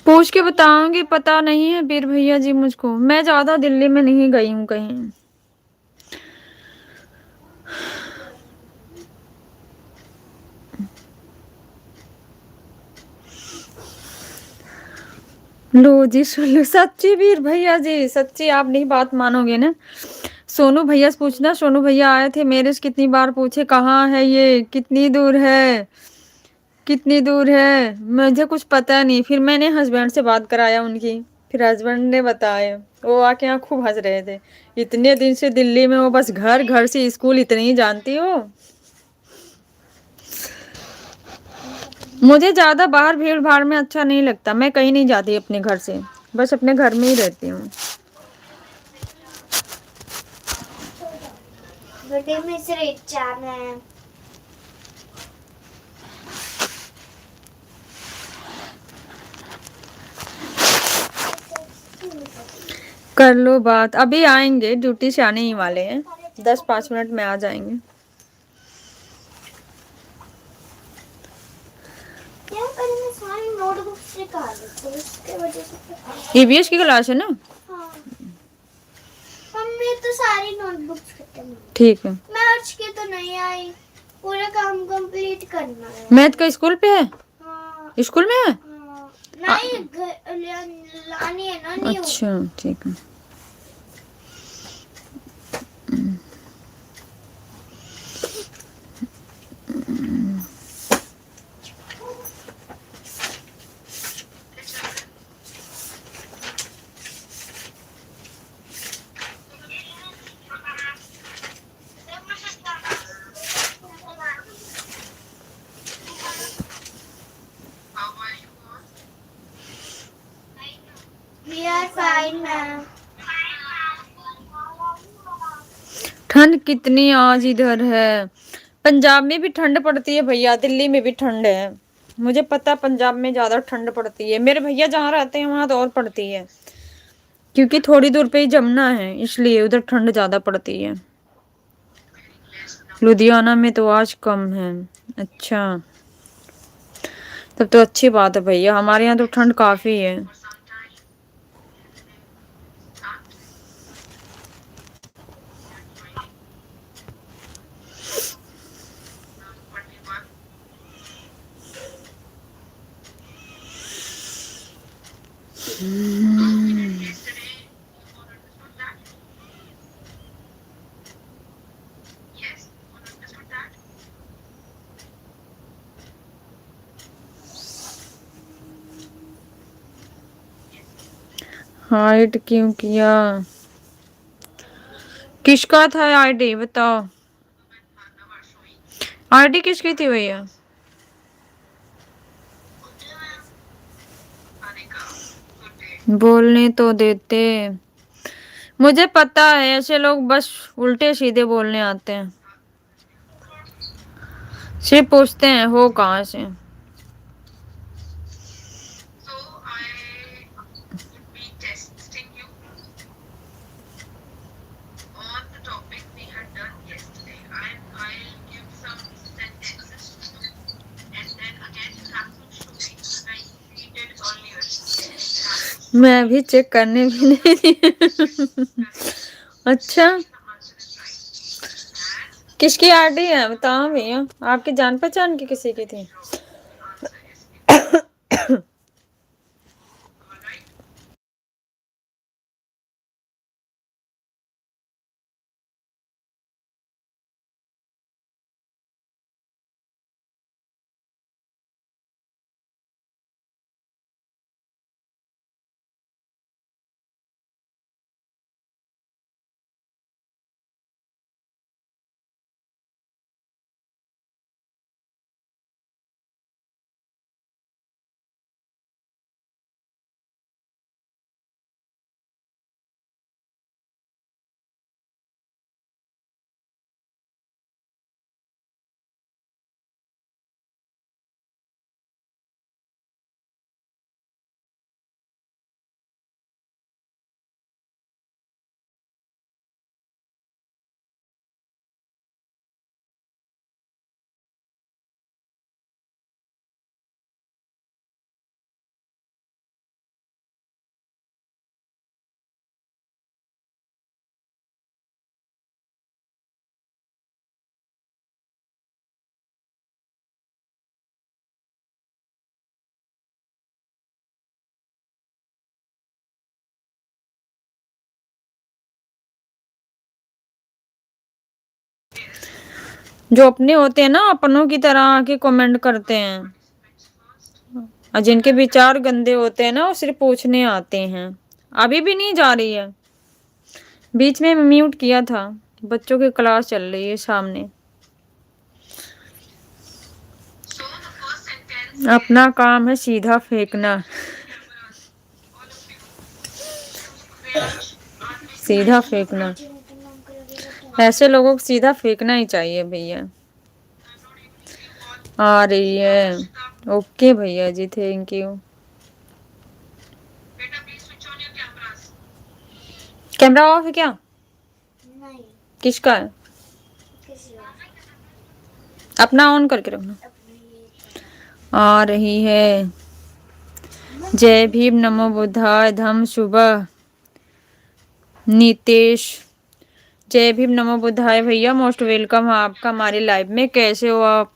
पूछ के बताऊंगी, पता नहीं है वीर भैया जी मुझको, मैं ज्यादा दिल्ली में नहीं गई हूँ कहीं। लो जी सुन लो, सच्ची वीर भैया जी, सच्ची आप नहीं बात मानोगे ना। सोनू भैया से पूछना, सोनू भैया आए थे मेरे से, कितनी बार पूछे कहाँ है ये, कितनी दूर है। कितनी दूर है मुझे कुछ पता नहीं। फिर मैंने हस्बैंड से बात कराया उनकी, फिर हस्बैंड ने बताया। वो आके यहाँ खूब हंस रहे थे। इतने दिन से दिल्ली में वो बस घर, घर से स्कूल, इतनी ही जानती हो। मुझे ज्यादा बाहर भीड़ भाड़ में अच्छा नहीं लगता, मैं कहीं नहीं जाती अपने घर से, बस अपने घर में ही रहती हूँ। बर्थडे में सिर्फ जाना है। कर लो बात, अभी आएंगे, ड्यूटी से आने ही वाले हैं, 10-5 मिनट में आ जाएंगे। क्या करें, मैं सारी नोटबुक्स निकाल देती हूँ, इसके वजह से। ईवीएस की क्लास है ना? हाँ, मम्मी तो सारी नोटबुक्स खत्म हो। ठीक है। मैथ्स की तो नहीं आई, पूरा काम कंप्लीट करना है। मैथ का स्कूल पे है? हाँ, स्कूल में है? हाँ, नहीं लानी है ना न्यू। अच्छा ठीक है। We are fine, ma'am. ठंड कितनी आज इधर है। पंजाब में भी ठंड पड़ती है भैया, दिल्ली में भी ठंड है। मुझे पता पंजाब में ज्यादा ठंड पड़ती है, मेरे भैया जहाँ रहते हैं वहां तो और पड़ती है, क्योंकि थोड़ी दूर पे ही जमुना है, इसलिए उधर ठंड ज्यादा पड़ती है। लुधियाना में तो आज कम है। अच्छा, तब तो अच्छी बात है भैया, हमारे यहाँ तो ठंड काफी है। हाइड क्यों किया? किसका था आईडी बताओ? आईडी किसकी थी भैया? बोलने तो देते। मुझे पता है ऐसे लोग बस उल्टे सीधे बोलने आते हैं, सिर्फ पूछते हैं हो कहाँ से। मैं भी चेक करने भी नहीं दी। अच्छा, किसकी आईडी है बताओ भैया, आपकी जान पहचान की किसी की थी? जो अपने होते हैं ना, अपनों की तरह आके कमेंट करते हैं। और जिनके विचार गंदे होते हैं ना वो सिर्फ पूछने आते हैं। अभी भी नहीं जा रही है, बीच में म्यूट किया था, बच्चों की क्लास चल रही है सामने। अपना काम है सीधा फेंकना, सीधा फेंकना। ऐसे लोगों को सीधा फेंकना ही चाहिए भैया। आ रही है, ओके भैया जी, थैंक यू। कैमरा ऑफ है क्या? नहीं, किसका है? किसी और अपना ऑन करके रखना। अपनी आ रही है। जय भीम, नमो बुद्धाय, धम शुभः। नितेश, जय भीम, नमो बुद्धाय भैया, मोस्ट वेलकम आपका हमारे लाइव में। कैसे हो आप?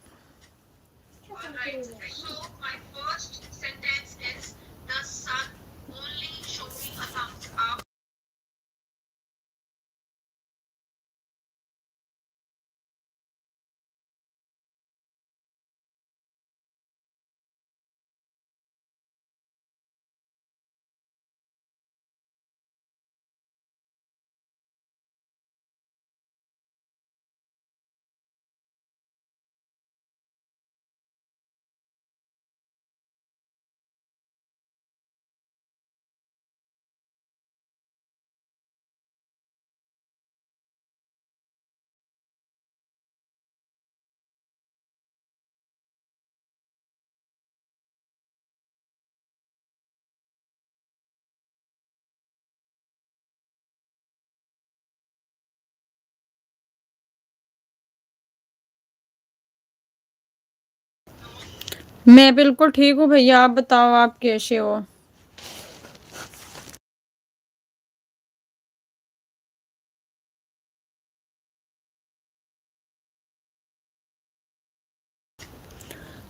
मैं बिल्कुल ठीक हूँ भैया, आप बताओ आप कैसे हो?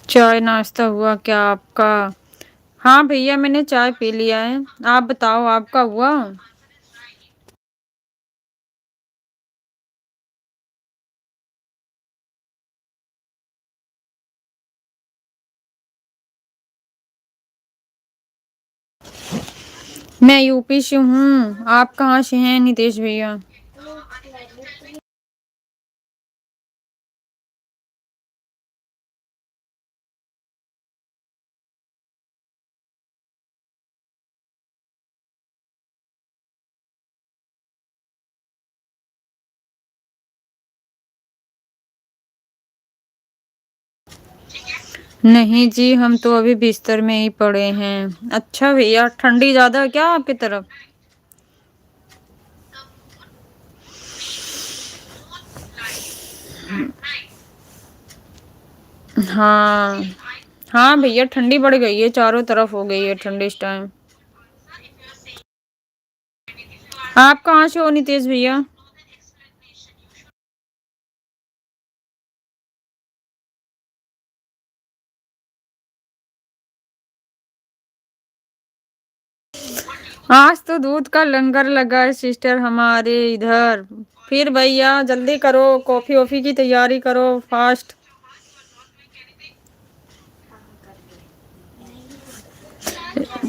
चाय नाश्ता हुआ क्या आपका? हाँ भैया, मैंने चाय पी लिया है। आप बताओ आपका हुआ? मैं यूपी से हूँ, आप कहाँ से हैं नितेश भैया? नहीं जी, हम तो अभी बिस्तर में ही पड़े हैं। अच्छा भैया, ठंडी ज्यादा है क्या आपकी तरफ? हाँ हाँ भैया, ठंडी बढ़ गई है, चारों तरफ हो गई है ठंडी इस टाइम। आप कहाँ से हो नितेश भैया? आज तो दूध का लंगर लगा है सिस्टर हमारे इधर। फिर भैया जल्दी करो, कॉफी वॉफी की तैयारी करो फास्ट।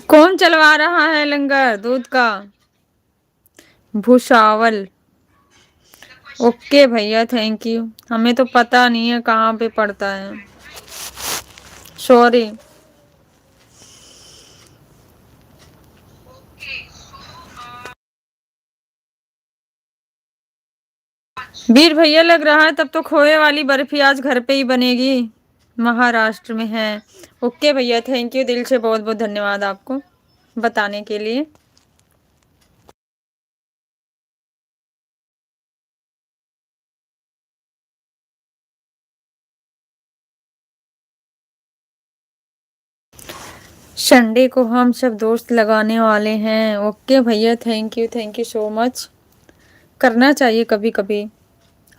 कौन चलवा रहा है लंगर दूध का? भूसावल, ओके भैया, थैंक यू। हमें तो पता नहीं है कहाँ पे पड़ता है, सॉरी। वीर भैया, लग रहा है तब तो खोए वाली बर्फी आज घर पे ही बनेगी, महाराष्ट्र में है। ओके भैया, थैंक यू, दिल से बहुत बहुत धन्यवाद आपको बताने के लिए। संडे को हम सब दोस्त लगाने वाले हैं। ओके भैया, थैंक यू सो मच। करना चाहिए कभी कभी,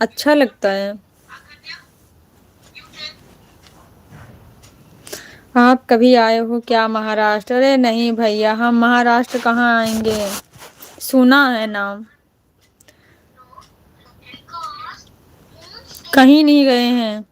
अच्छा लगता है। आप कभी आए हो क्या महाराष्ट्र? अरे नहीं भैया, हम महाराष्ट्र कहाँ आएंगे, सुना है नाम, कहीं नहीं गए हैं।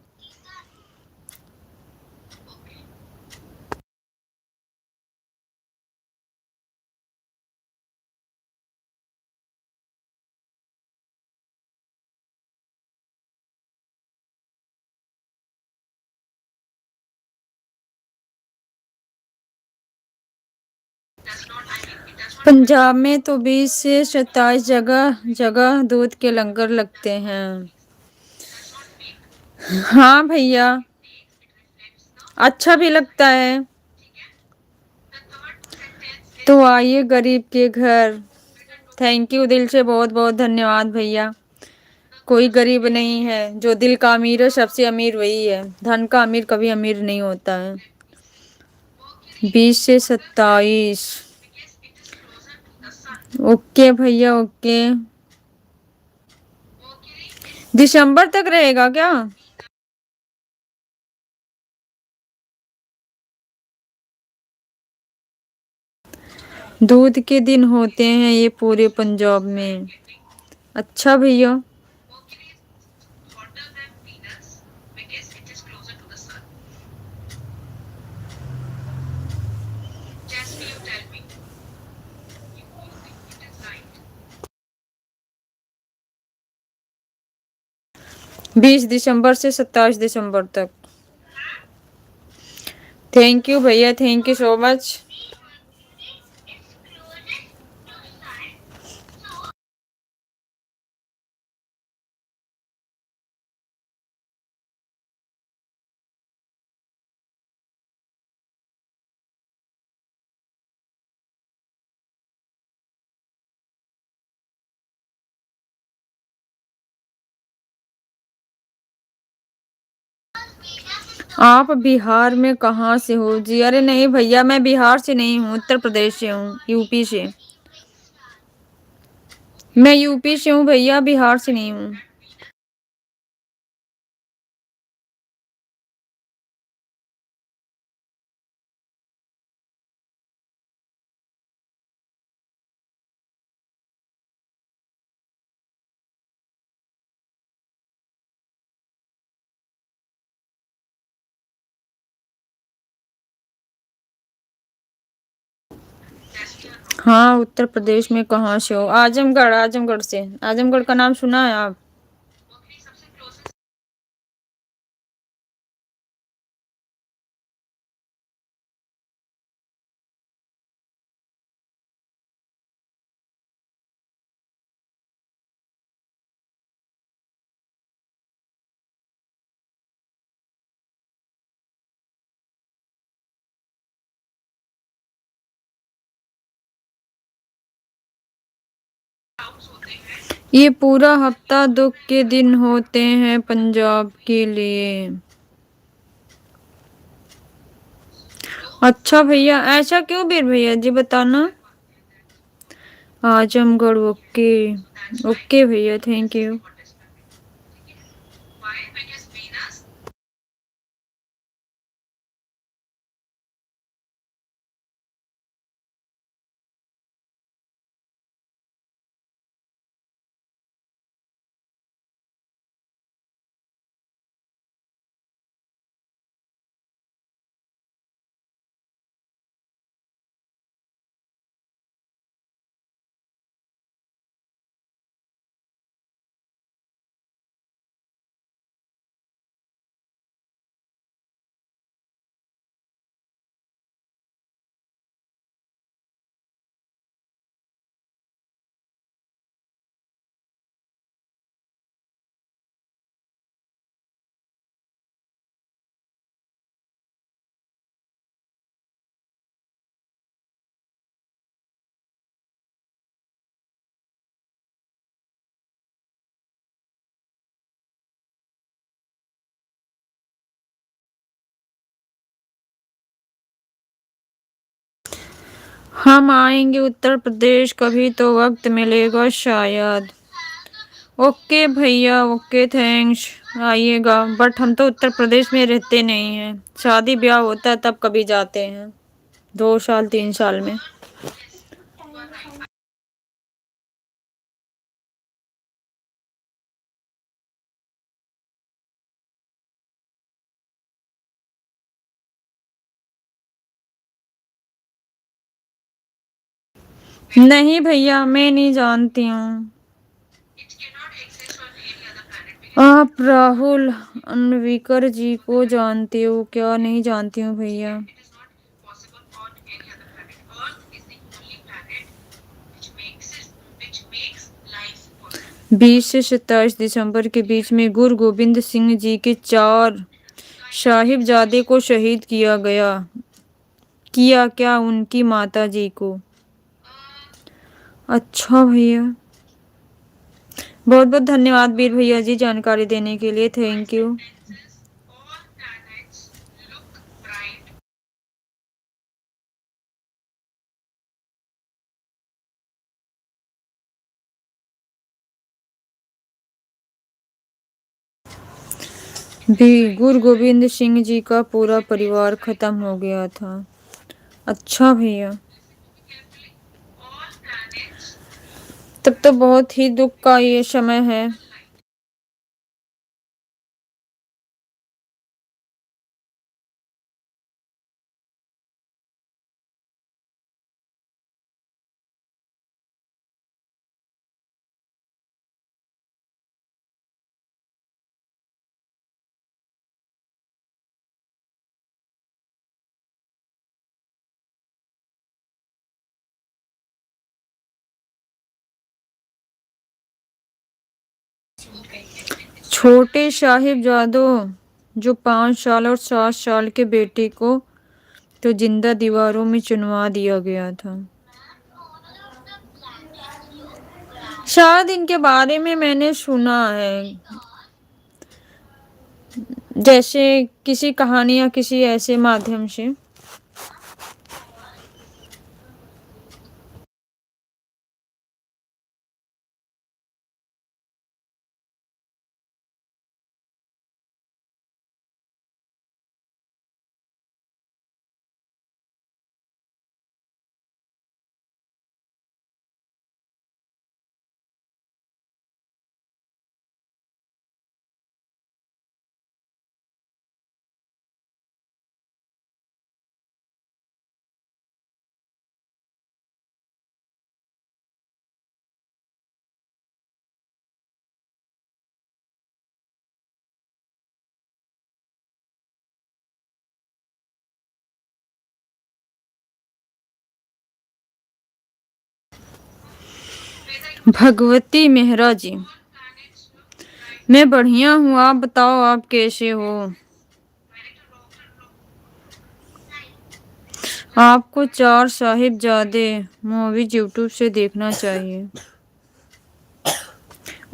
पंजाब में तो 20 से 27 जगह जगह दूध के लंगर लगते हैं। हाँ भैया, अच्छा भी लगता है। तो आइए गरीब के घर। थैंक यू, दिल से बहुत बहुत धन्यवाद भैया। कोई गरीब नहीं है, जो दिल का अमीर है सबसे अमीर वही है। धन का अमीर कभी अमीर नहीं होता है। 20 से 27। ओके भैया, ओके। दिसंबर तक रहेगा क्या? दूध के दिन होते हैं ये पूरे पंजाब में। अच्छा भैया। बीस दिसंबर से 27 दिसंबर तक। थैंक यू भैया, थैंक यू सो मच। आप बिहार में कहाँ से हो जी? अरे नहीं भैया, मैं बिहार से नहीं हूँ, उत्तर प्रदेश से हूँ, यूपी से। मैं यूपी से हूँ भैया, बिहार से नहीं हूँ। हाँ, उत्तर प्रदेश में कहाँ से हो? आजमगढ़, आजमगढ़ से। आजमगढ़ का नाम सुना है आप? ये पूरा हफ्ता दुख के दिन होते हैं पंजाब के लिए। अच्छा भैया, ऐसा क्यों बीर भैया जी, बताना। आजमगढ़, ओके। ओके भैया, थैंक यू। हम आएंगे उत्तर प्रदेश, कभी तो वक्त मिलेगा शायद। ओके भैया, ओके, थैंक्स। आइएगा, बट हम तो उत्तर प्रदेश में रहते नहीं हैं। शादी ब्याह होता है तब कभी जाते हैं, 2 साल 3 साल में। नहीं भैया, मैं नहीं जानती हूँ। आप राहुल अनविकर जी को जानते हो क्या? नहीं जानती हूँ भैया। 20 से 27 दिसंबर के बीच में गुरु गोबिंद सिंह जी के 4 साहिबजादे को शहीद किया गया। किया क्या उनकी माता जी को? अच्छा भैया, बहुत बहुत धन्यवाद वीर भैया जी जानकारी देने के लिए। Thank you. भी गुरु गोबिंद सिंह जी का पूरा परिवार खत्म हो गया था। अच्छा भैया, तब तो बहुत ही दुख का ये समय है। छोटे साहिबजादों जो 5 साल और 7 साल के बेटे को तो जिंदा दीवारों में चुनवा दिया गया था। शायद इनके बारे में मैंने सुना है, जैसे किसी कहानी या किसी ऐसे माध्यम से। भगवती मेहरा जी, मैं बढ़िया हूँ, आप बताओ आप कैसे हो? आपको 4 साहिबजादे मूवीज यूट्यूब से देखना चाहिए।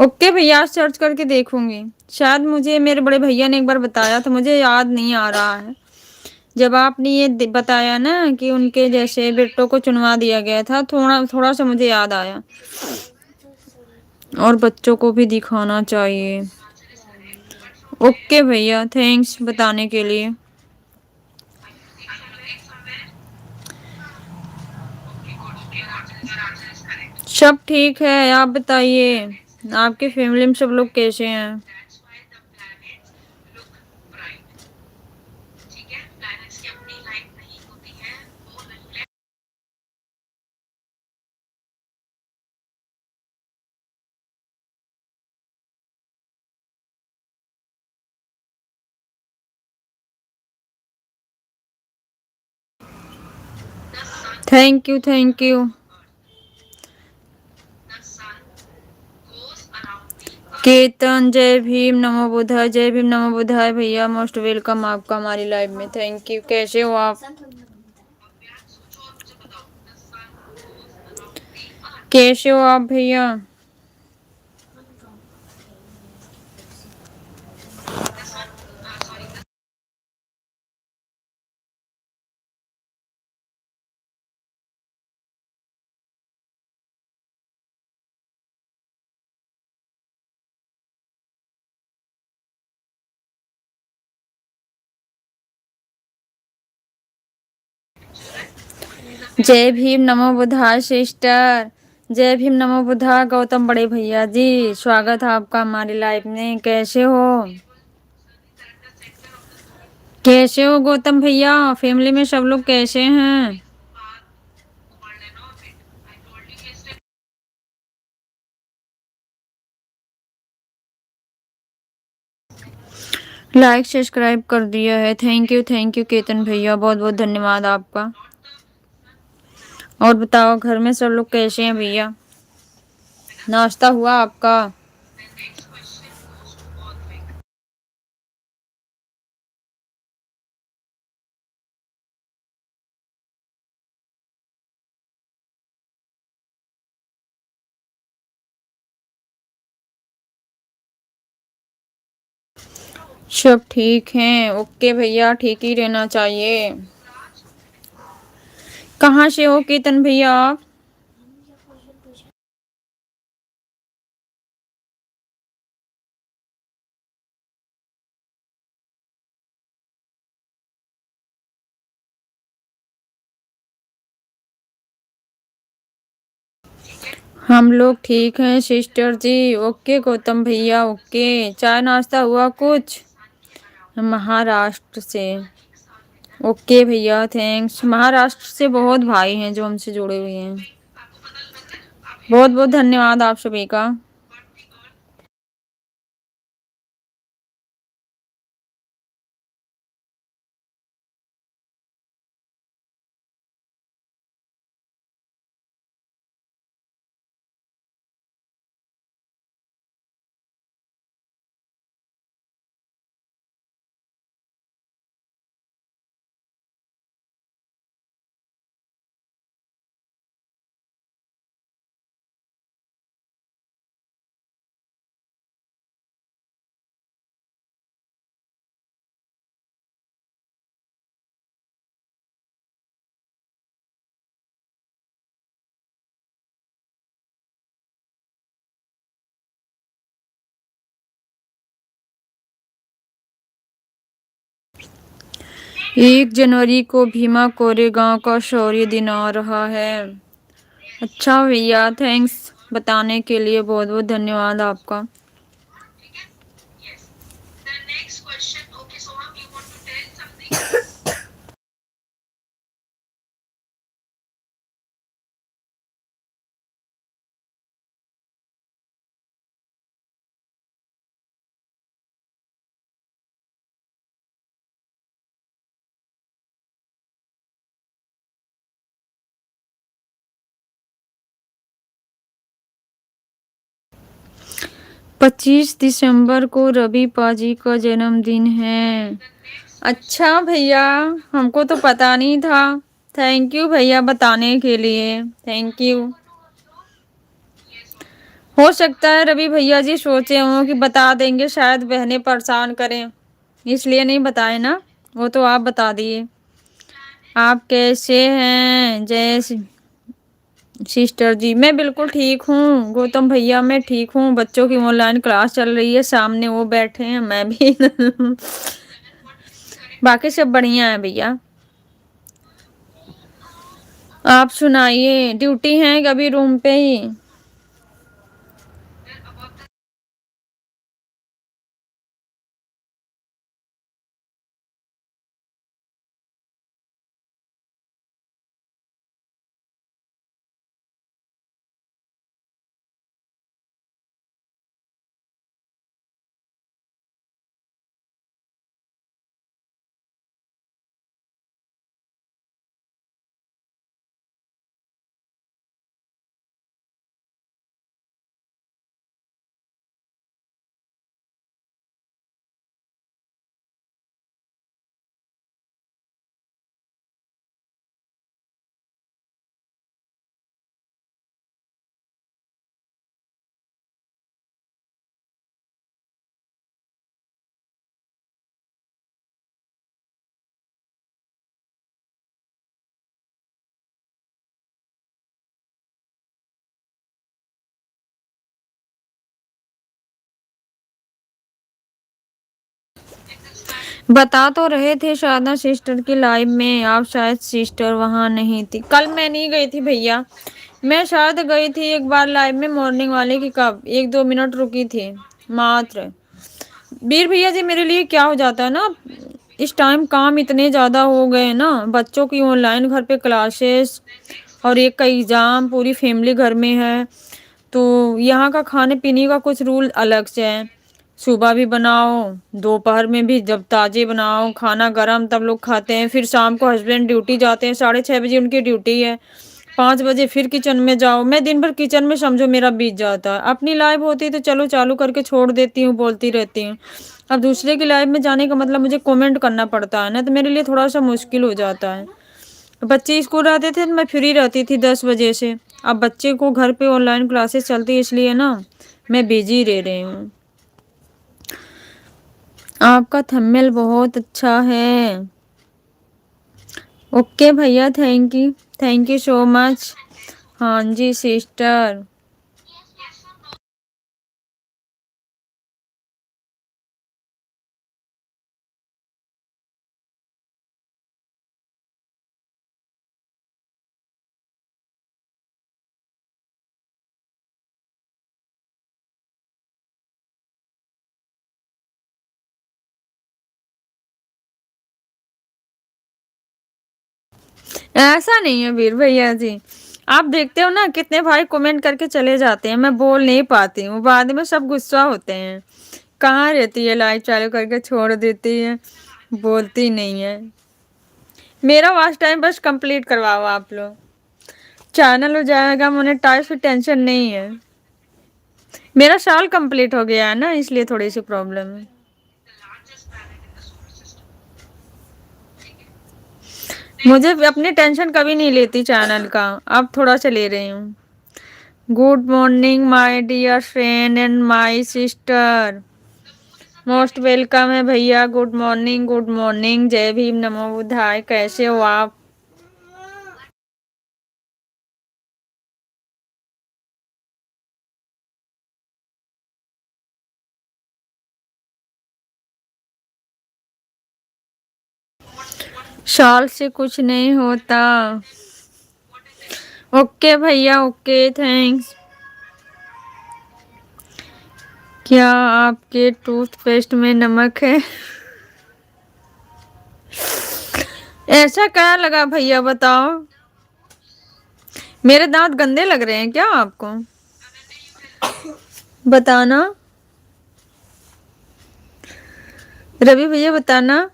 ओके भैया, सर्च करके देखूंगी। शायद मुझे मेरे बड़े भैया ने एक बार बताया था, मुझे याद नहीं आ रहा है। जब आपने ये बताया ना कि उनके जैसे बेटों को चुनवा दिया गया था, थोड़ा थोड़ा सा मुझे याद आया। और बच्चों को भी दिखाना चाहिए। ओके भैया, थैंक्स बताने के लिए। सब ठीक है, आप बताइए आपके फैमिली में सब लोग कैसे हैं? Thank you, thank you. Ketan, जय भीम, नमो बुद्धाय। जय भीम, नमो बुद्धाय भैया, मोस्ट वेलकम आपका हमारी लाइव में। Thank you. कैसे हो आप? कैसे हो आप भैया? जय भीम, नमो बुद्धाय सिस्टर। जय भीम, नमो बुद्धाय गौतम बड़े भैया जी, स्वागत है आपका हमारी लाइव में। कैसे हो? कैसे हो गौतम भैया? फैमिली में सब लोग कैसे हैं? लाइक सब्सक्राइब कर दिया है। थैंक यू केतन भैया, बहुत बहुत धन्यवाद आपका। और बताओ घर में सब लोग कैसे हैं भैया? नाश्ता हुआ आपका? सब ठीक हैं। ओके भैया, ठीक ही रहना चाहिए। कहाँ से हो केतन भैया आप? हम लोग ठीक हैं सिस्टर जी। ओके गौतम भैया, ओके। चाय नाश्ता हुआ कुछ? महाराष्ट्र से। ओके भैया, थैंक्स। महाराष्ट्र से बहुत भाई हैं जो हमसे जुड़े हुए हैं। बहुत बहुत धन्यवाद आप सभी का। एक जनवरी को भीमा कोरेगांव का शौर्य दिन आ रहा है। अच्छा भैया, थैंक्स बताने के लिए। बहुत बहुत धन्यवाद आपका। 25 दिसंबर को रवि पाजी का जन्मदिन है। अच्छा भैया, हमको तो पता नहीं था। थैंक यू भैया बताने के लिए, थैंक यू। हो सकता है रवि भैया जी सोचे हों कि बता देंगे, शायद बहनें परेशान करें, इसलिए नहीं बताए ना। वो तो आप बता दिए। आप कैसे हैं जय सिस्टर जी? मैं बिल्कुल ठीक हूँ गौतम भैया, मैं ठीक हूँ। बच्चों की ऑनलाइन क्लास चल रही है, सामने वो बैठे हैं, मैं भी बाकी सब बढ़िया है भैया। आप सुनाइए, ड्यूटी है कभी रूम पे ही? बता तो रहे थे शारदा सिस्टर की लाइव में, आप शायद सिस्टर वहां नहीं थी। कल मैं नहीं गई थी भैया, मैं शायद गई थी एक बार लाइव में मॉर्निंग वाले की, कब 1-2 मिनट रुकी थी मात्र। वीर भैया जी, मेरे लिए क्या हो जाता है ना, इस टाइम काम इतने ज़्यादा हो गए ना, बच्चों की ऑनलाइन घर पे क्लासेस और एक का एग्ज़ाम, पूरी फैमिली घर में है। तो यहाँ का खाने पीने का कुछ रूल अलग से है। सुबह भी बनाओ, दोपहर में भी जब ताज़े बनाओ, खाना गरम तब लोग खाते हैं। फिर शाम को हस्बैंड ड्यूटी जाते हैं, 6:30 बजे उनकी ड्यूटी है। 5 बजे फिर किचन में जाओ। मैं दिन भर किचन में समझो मेरा बीत जाता है। अपनी लाइव होती तो चलो चालू करके छोड़ देती हूँ, बोलती रहती हूँ। अब दूसरे की लाइव में जाने का मतलब मुझे कमेंट करना पड़ता है ना, तो मेरे लिए थोड़ा सा मुश्किल हो जाता है। बच्चे स्कूल रहते थे तो मैं फ्री रहती थी 10 बजे से। अब बच्चे को घर पे ऑनलाइन क्लासेस चलती है, इसलिए ना मैं बिजी रह रही हूँ। आपका थंबनेल बहुत अच्छा है। ओके भैया, थैंक यू सो मच। हाँ जी सिस्टर। ऐसा नहीं है वीर भैया जी, आप देखते हो ना कितने भाई कमेंट करके चले जाते हैं, मैं बोल नहीं पाती हूँ, बाद में सब गुस्सा होते हैं। कहाँ रहती है लाइव चालू करके छोड़ देती है, बोलती नहीं है। मेरा वॉच टाइम बस कंप्लीट करवाओ आप लोग, चैनल हो जाएगा मोनेटाइज, फिर टेंशन नहीं है। मेरा साल कंप्लीट हो गया है ना, इसलिए थोड़ी सी प्रॉब्लम है। मुझे अपनी टेंशन कभी नहीं लेती चैनल का, अब थोड़ा सा ले रही हूँ। Good morning my dear friend and my sister, most welcome है भैया। गुड मॉर्निंग, गुड मॉर्निंग, जय भीम, नमो बुद्धाय। कैसे हो आप? साल से कुछ नहीं होता। ओके भैया, ओके, थैंक्स। क्या आपके टूथपेस्ट में नमक है? ऐसा क्या लगा भैया बताओ, मेरे दांत गंदे लग रहे हैं क्या आपको? बताना रवि भैया, बताना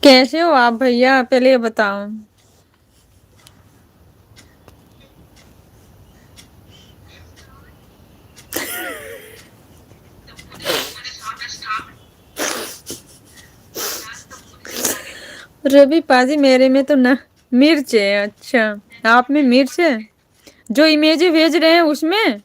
कैसे हो आप भैया, पहले ये बताओ। रवि पाजी, मेरे में तो ना मिर्च है। अच्छा, आप में मिर्च है? जो इमेज भेज रहे हैं उसमें?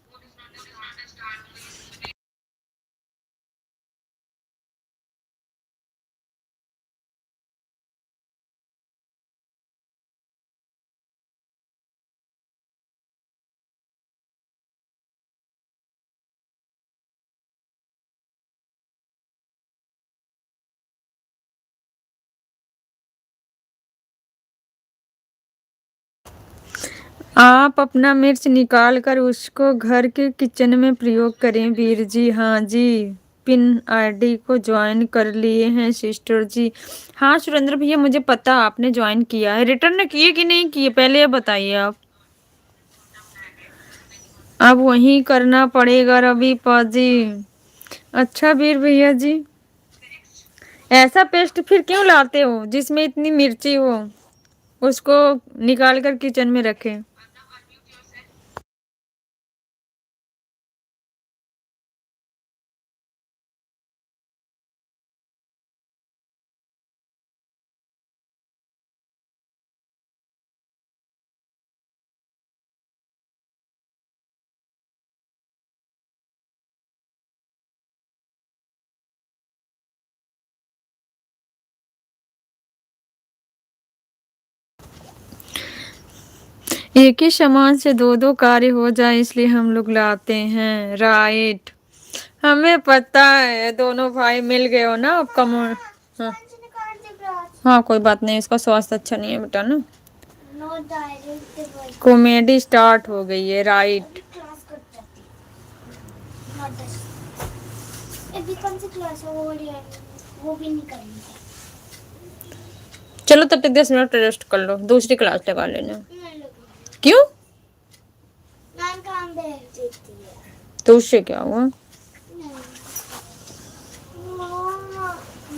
आप अपना मिर्च निकाल कर उसको घर के किचन में प्रयोग करें वीर जी। हाँ जी, पिन आईडी को ज्वाइन कर लिए हैं सिस्टर जी। हाँ सुरेंद्र भैया, मुझे पता आपने ज्वाइन किया है, रिटर्न किए कि नहीं किए पहले ये बताइए आप। अब वही करना पड़ेगा रवि पाजी। अच्छा वीर भैया जी, ऐसा पेस्ट फिर क्यों लाते हो जिसमें इतनी मिर्ची हो, उसको निकाल कर किचन में रखें। एक ही सामान से दो दो कार्य हो जाए इसलिए हम लोग लाते हैं, राइट। हमें पता है, दोनों भाई मिल गए हो ना, अब कम। हाँ, हाँ कोई बात नहीं, इसका स्वास्थ्य अच्छा नहीं है बेटा ना। कॉमेडी स्टार्ट हो गई है, राइट। वो भी नहीं करेंगे। चलो तब तक 10 मिनट रेस्ट कर लो, दूसरी क्लास लगा लेना। क्यों? मैम काम भेज देती है। तो उससे क्या हुआ?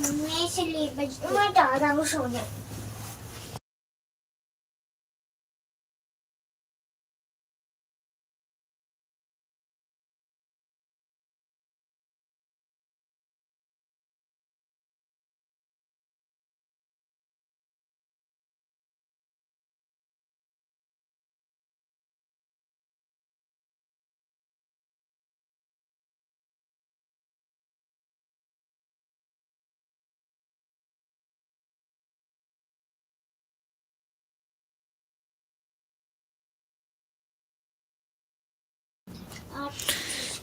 मैं इसलिए मैं जा रहा हूँ सोने।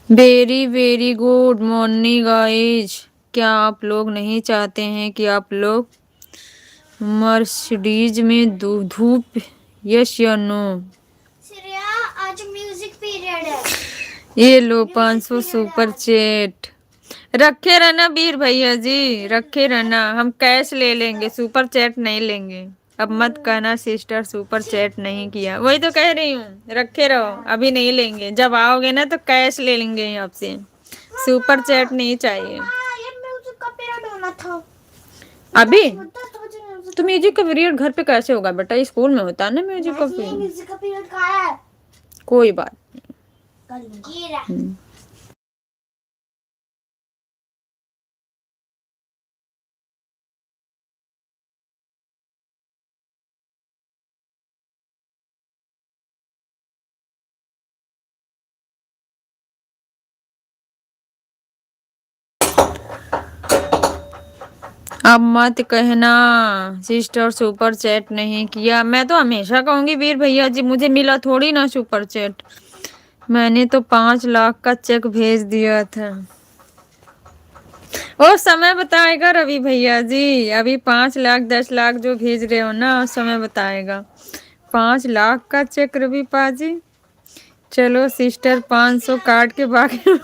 Very very good morning guys. क्या आप लोग नहीं चाहते हैं कि आप लोग मर्सिडीज में धूप? यस या नो? श्रेया आज म्यूजिक पीरियड है। ये लो 500 सुपर चैट। रखे रहना वीर भैया जी, रखे रहना। हम कैश ले लेंगे, सुपर चैट नहीं लेंगे। अब मत कहना सिस्टर सुपर चैट नहीं किया। वही तो कह रही हूँ, रखे रहो, अभी नहीं लेंगे। जब आओगे ना तो कैश ले लेंगे आपसे। सुपर चैट नहीं चाहिए। ये म्यूजिक का पीरियड होना था अभी तो तो म्यूजिक का पीरियड घर पे कैसे होगा बेटा? स्कूल में होता है ना म्यूजिक का पीरियड। म्यूजिक का पीरियड कहाँ है? कोई बात ये रहा। नहीं। अब मत कहना सिस्टर सुपर चैट नहीं किया। मैं तो हमेशा कहूंगी वीर भैया जी, मुझे मिला थोड़ी ना सुपर चैट। मैंने तो 5 लाख का चेक भेज दिया था। वो समय बताएगा रवि भैया जी। अभी 5 लाख 10 लाख जो भेज रहे हो ना, समय बताएगा। 5 लाख का चेक रवि पाजी। चलो सिस्टर 500 काट के बाकी मैं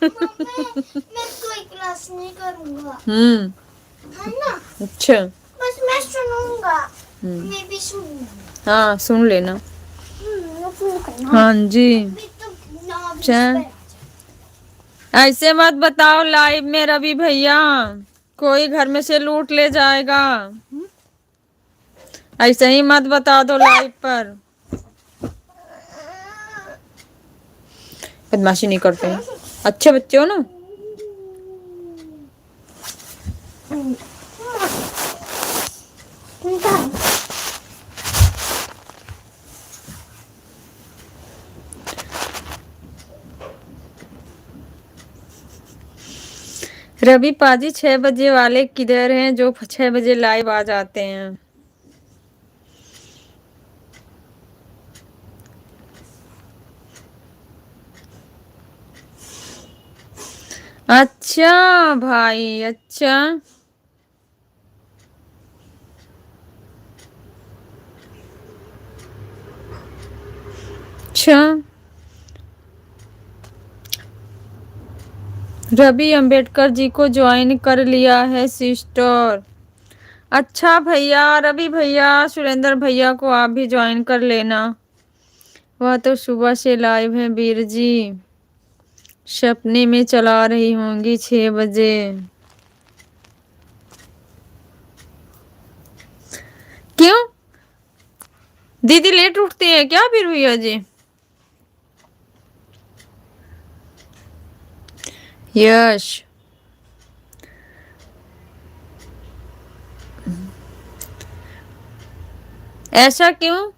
कोई क्लास नहीं करूंगा है ना। अच्छा बस मैं सुनूंगा। मैं भी सुनूंगा। हाँ सुन लेना। मैं हाँ जी। भी तो ना अच्छा ऐसे मत बताओ लाइव में रवि भैया, कोई घर में से लूट ले जाएगा। ऐसे ही मत बता दो लाइव पर। बदमाशी नहीं करते हैं, अच्छे बच्चे हो ना। रवि पाजी 6 बजे वाले किधर हैं जो 6 बजे लाइव आ जाते हैं? अच्छा भाई अच्छा। अच्छा रवि अंबेडकर जी को ज्वाइन कर लिया है सिस्टर। अच्छा भैया रवि भैया सुरेंद्र भैया को आप भी ज्वाइन कर लेना। वह तो सुबह से लाइव है वीर जी। सपने में चला रही होंगी 6 बजे। क्यों दीदी लेट उठती है क्या वीर भैया जी? यश ऐसा क्यों?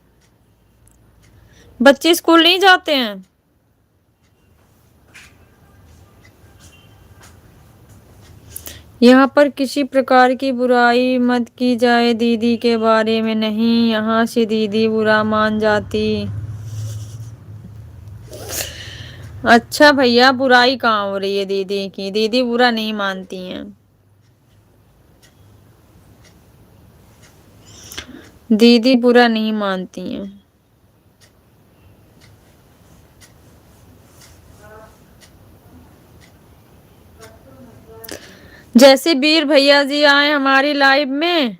बच्चे स्कूल नहीं जाते हैं? यहाँ पर किसी प्रकार की बुराई मत की जाए दीदी के बारे में नहीं, यहाँ से दीदी बुरा मान जाती। अच्छा भैया बुराई कहाँ हो रही है दीदी की? दीदी बुरा नहीं मानती हैं। दीदी बुरा नहीं मानती हैं। जैसे वीर भैया जी आए हमारी लाइव में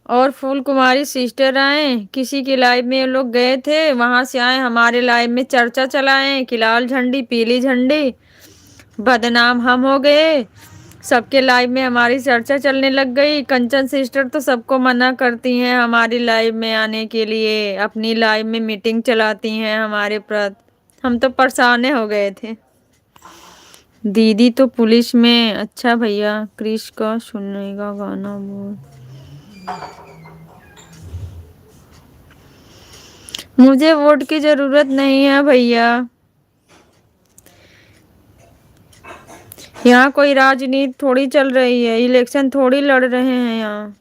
और फूल कुमारी सिस्टर आए, किसी की लाइव में ये लोग गए थे, वहां से आए हमारे लाइव में चर्चा चलाए कि लाल झंडी पीली झंडी, बदनाम हम हो गए। सबके लाइव में हमारी चर्चा चलने लग गई। कंचन सिस्टर तो सबको मना करती हैं हमारी लाइव में आने के लिए, अपनी लाइव में मीटिंग चलाती हैं हमारे प्रति। हम तो परेशान हो गए थे। दीदी तो पुलिस में। अच्छा भैया क्रिश का सुनेगा गाना बोल। मुझे वोट की जरूरत नहीं है भैया। यहाँ कोई राजनीति थोड़ी चल रही है, इलेक्शन थोड़ी लड़ रहे हैं यहाँ।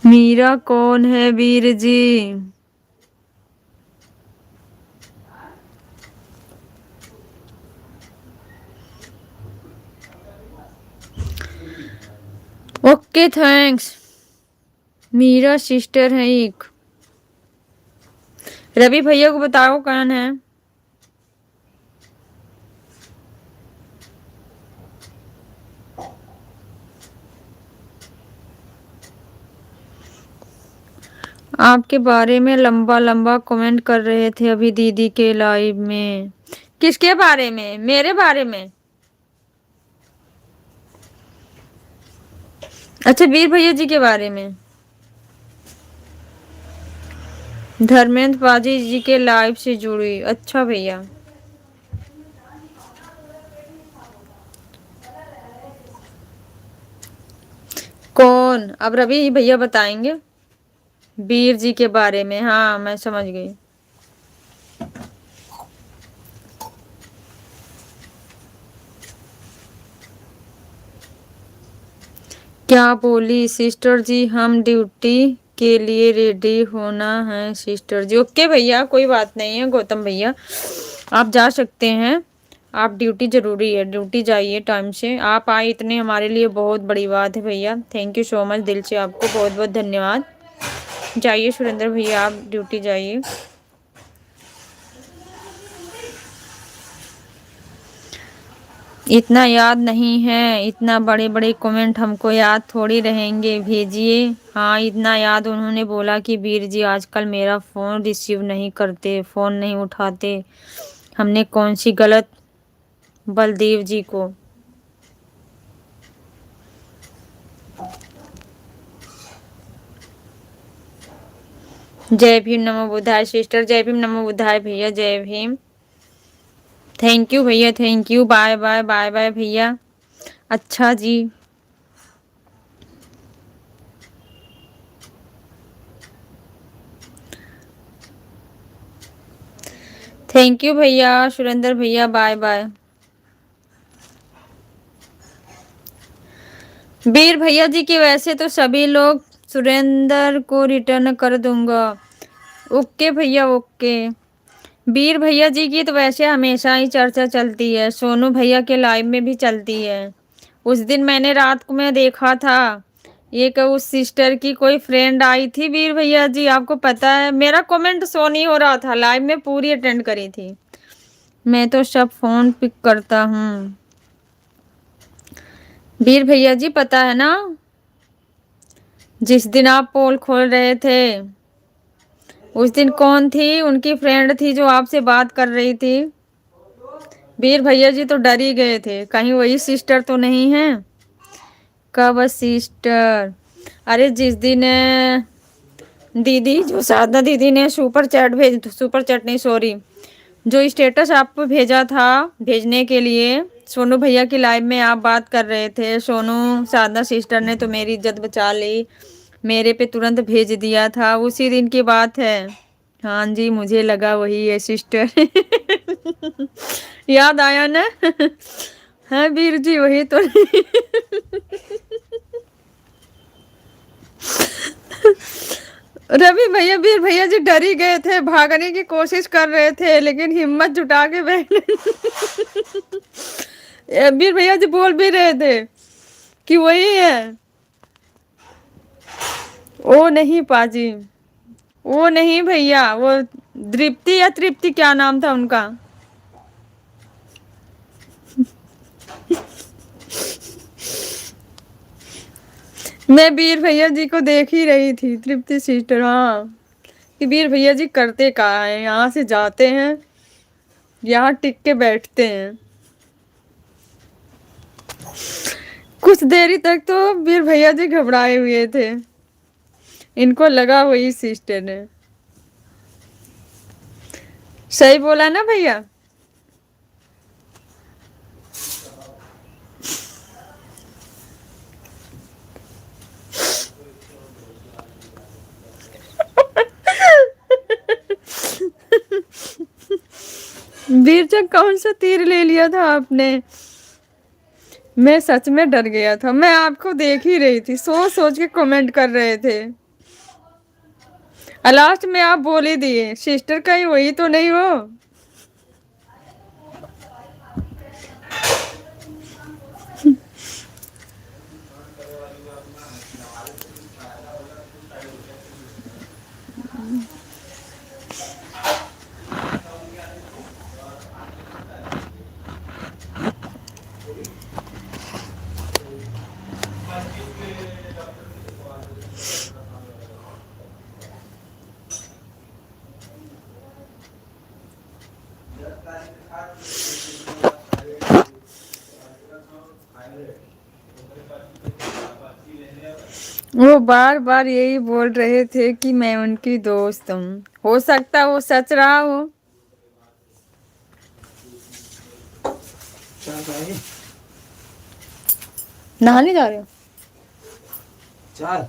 मीरा कौन है Veer ji? Okay thanks. Meera sister है एक। रवि भैया को बताओ कौन है। आपके बारे में लंबा लंबा कमेंट कर रहे थे अभी दीदी के लाइव में। किसके बारे में? मेरे बारे में? अच्छा, वीर भैया जी के बारे में। धर्मेंद्र पाजी जी के लाइव से जुड़ी। अच्छा भैया। कौन? अब रवि भैया बताएंगे वीर जी के बारे में। हाँ, मैं समझ गई। क्या बोली सिस्टर जी? हम ड्यूटी के लिए रेडी होना है सिस्टर जी। ओके भैया, कोई बात नहीं है गौतम भैया, आप जा सकते हैं। आप ड्यूटी जरूरी है, ड्यूटी जाइए टाइम से। आप आए इतने हमारे लिए बहुत बड़ी बात है भैया। थैंक यू सो मच, दिल से आपको बहुत बहुत धन्यवाद। जाइए सुरेंद्र भैया, आप ड्यूटी जाइए। इतना याद नहीं है, इतना बड़े बड़े कमेंट हमको याद थोड़ी रहेंगे, भेजिए। हाँ, इतना याद। उन्होंने बोला कि वीर जी आजकल मेरा फ़ोन रिसीव नहीं करते, फ़ोन नहीं उठाते। हमने कौन सी गलत? बलदेव जी को। जय भीम नमो बुद्धाय सिस्टर। जय भीम नमो बुद्धाय भैया। जय भीम। थैंक यू भैया, thank you. Bye bye, bye bye भैया। अच्छा जी। थैंक यू भैया सुरेंद्र भैया, बाय बाय। वीर भैया जी की वैसे तो सभी लोग सुरेंद्र को रिटर्न कर दूंगा। ओके भैया, ओके। वीर भैया जी की तो वैसे हमेशा ही चर्चा चलती है, सोनू भैया के लाइव में भी चलती है। उस दिन मैंने रात को मैं देखा था, एक उस सिस्टर की कोई फ्रेंड आई थी वीर भैया जी, आपको पता है। मेरा कमेंट शो नहीं हो रहा था, लाइव में पूरी अटेंड करी थी। मैं तो सब फोन पिक करता हूँ। वीर भैया जी पता है ना, जिस दिन आप पोल खोल रहे थे उस दिन कौन थी? उनकी फ्रेंड थी जो आपसे बात कर रही थी। वीर भैया जी तो डर ही गए थे, कहीं वही सिस्टर तो नहीं है। कब सिस्टर? अरे जिस दिन दीदी, जो साधना दीदी ने सुपर चैट नहीं, सॉरी, जो स्टेटस आपको भेजा था भेजने के लिए, सोनू भैया की लाइव में आप बात कर रहे थे। सोनू साधना सिस्टर ने तो मेरी इज्जत बचा ली, मेरे पे तुरंत भेज दिया था। उसी दिन की बात है। हाँ जी, मुझे लगा वही है सिस्टर। याद आया ना? हाँ वीर जी, वही तो। रवि भैया, वीर भैया जी डर ही गए थे, भागने की कोशिश कर रहे थे लेकिन हिम्मत जुटा के बैठ। वीर भैया जी बोल भी रहे थे कि वही है। ओ नहीं पाजी, वो नहीं भैया, वो दृप्ति या तृप्ति, क्या नाम था उनका। मैं वीर भैया जी को देख ही रही थी, तृप्ति सिस्टर। हाँ, कि वीर भैया जी करते कहाँ हैं, यहाँ से जाते हैं, यहाँ टिक के बैठते हैं। कुछ देरी तक तो वीर भैया जी घबराए हुए थे, इनको लगा वही सिस्टर ने। सही बोला ना भैया? वीरचक, कौन सा तीर ले लिया था आपने? मैं सच में डर गया था, मैं आपको देख ही रही थी, सोच सोच के कमेंट कर रहे थे। लास्ट में आप बोल ही दिए सिस्टर कहीं वही तो नहीं हो। वो बार बार यही बोल रहे थे कि मैं उनकी दोस्त हूँ, हो सकता वो सच रहा हो। चाय चाहिए? नहाने जा रहे हो? चाय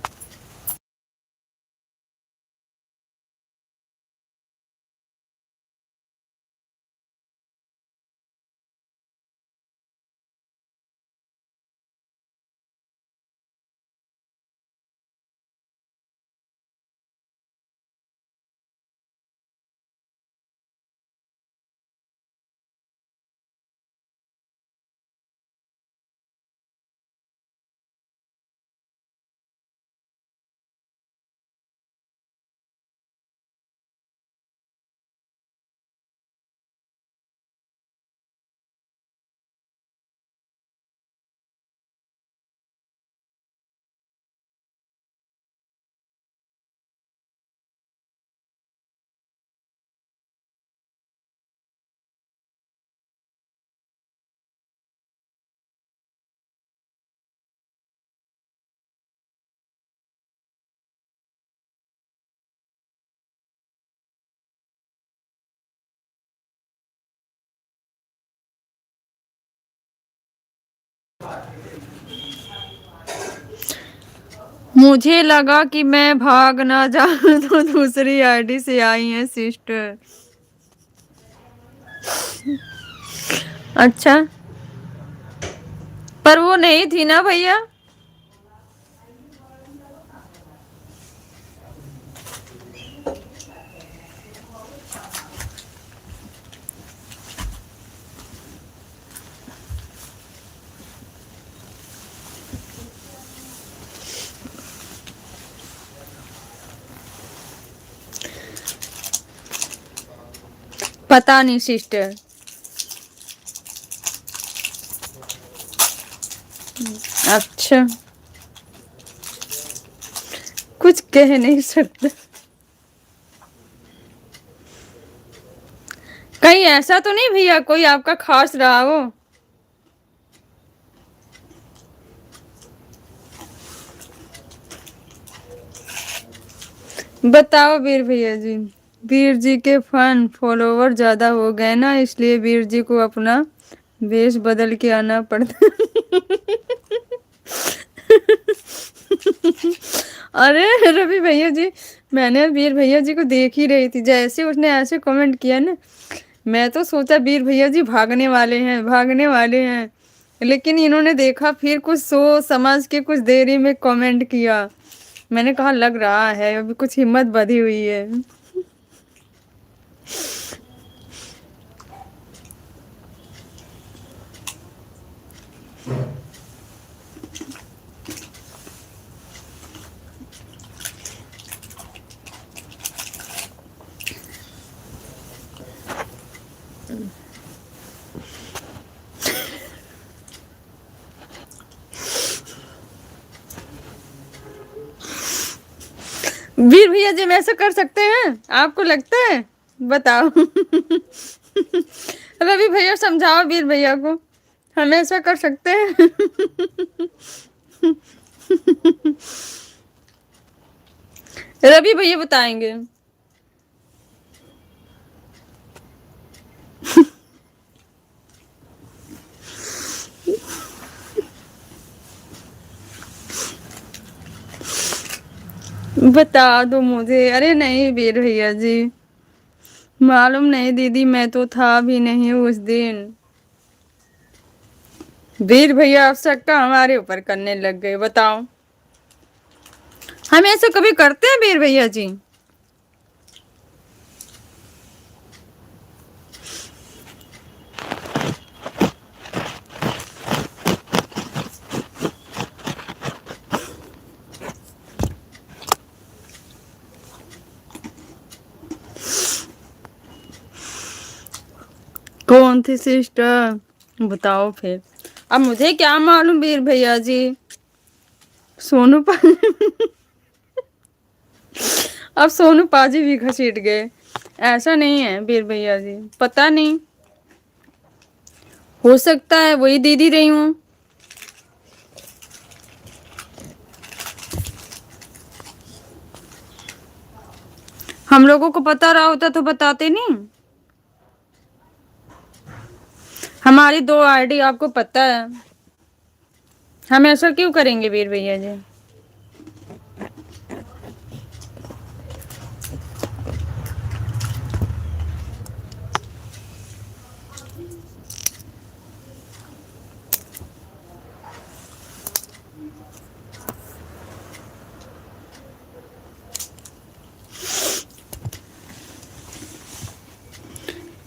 मुझे लगा कि मैं भाग ना जाऊं तो दूसरी आईडी से आई है सिस्टर। अच्छा, पर वो नहीं थी ना भैया। पता नहीं सिस्टर। अच्छा, कुछ कह नहीं सकते। कहीं ऐसा तो नहीं भैया कोई आपका खास रहा हो? बताओ वीर भैया जी। वीर जी के फन फॉलोवर ज्यादा हो गए ना, इसलिए वीर जी को अपना वेश बदल के आना पड़ता। अरे रवि भैया जी, मैंने वीर भैया जी को देख ही रही थी, जैसे उसने ऐसे कमेंट किया ना, मैं तो सोचा वीर भैया जी भागने वाले हैं, भागने वाले हैं। लेकिन इन्होंने देखा, फिर कुछ सोच समझ के कुछ देरी में कमेंट किया। मैंने कहा लग रहा है अभी कुछ हिम्मत बधी हुई है। वीर भैया जी हम ऐसा कर सकते हैं, आपको लगता है? बताओ। रवि भैया समझाओ वीर भैया को, हम ऐसा कर सकते हैं? रवि भैया बताएंगे। बता दो मुझे। अरे नहीं वीर भैया जी, मालूम नहीं दीदी, मैं तो था भी नहीं उस दिन। वीर भैया आप शक्का हमारे ऊपर करने लग गए, बताओ हम ऐसा कभी करते हैं वीर भैया जी? कौन थी सिस्टर? बताओ फिर। अब मुझे क्या मालूम वीर भैया जी। सोनू पा अब सोनू पाजी भी घसीट गए। ऐसा नहीं है वीर भैया जी, पता नहीं, हो सकता है वही दीदी रही हूँ। हम लोगों को पता रहा होता तो बताते नहीं। हमारी 2 आईडी आपको पता है, हम ऐसा क्यों करेंगे वीर भैया जी?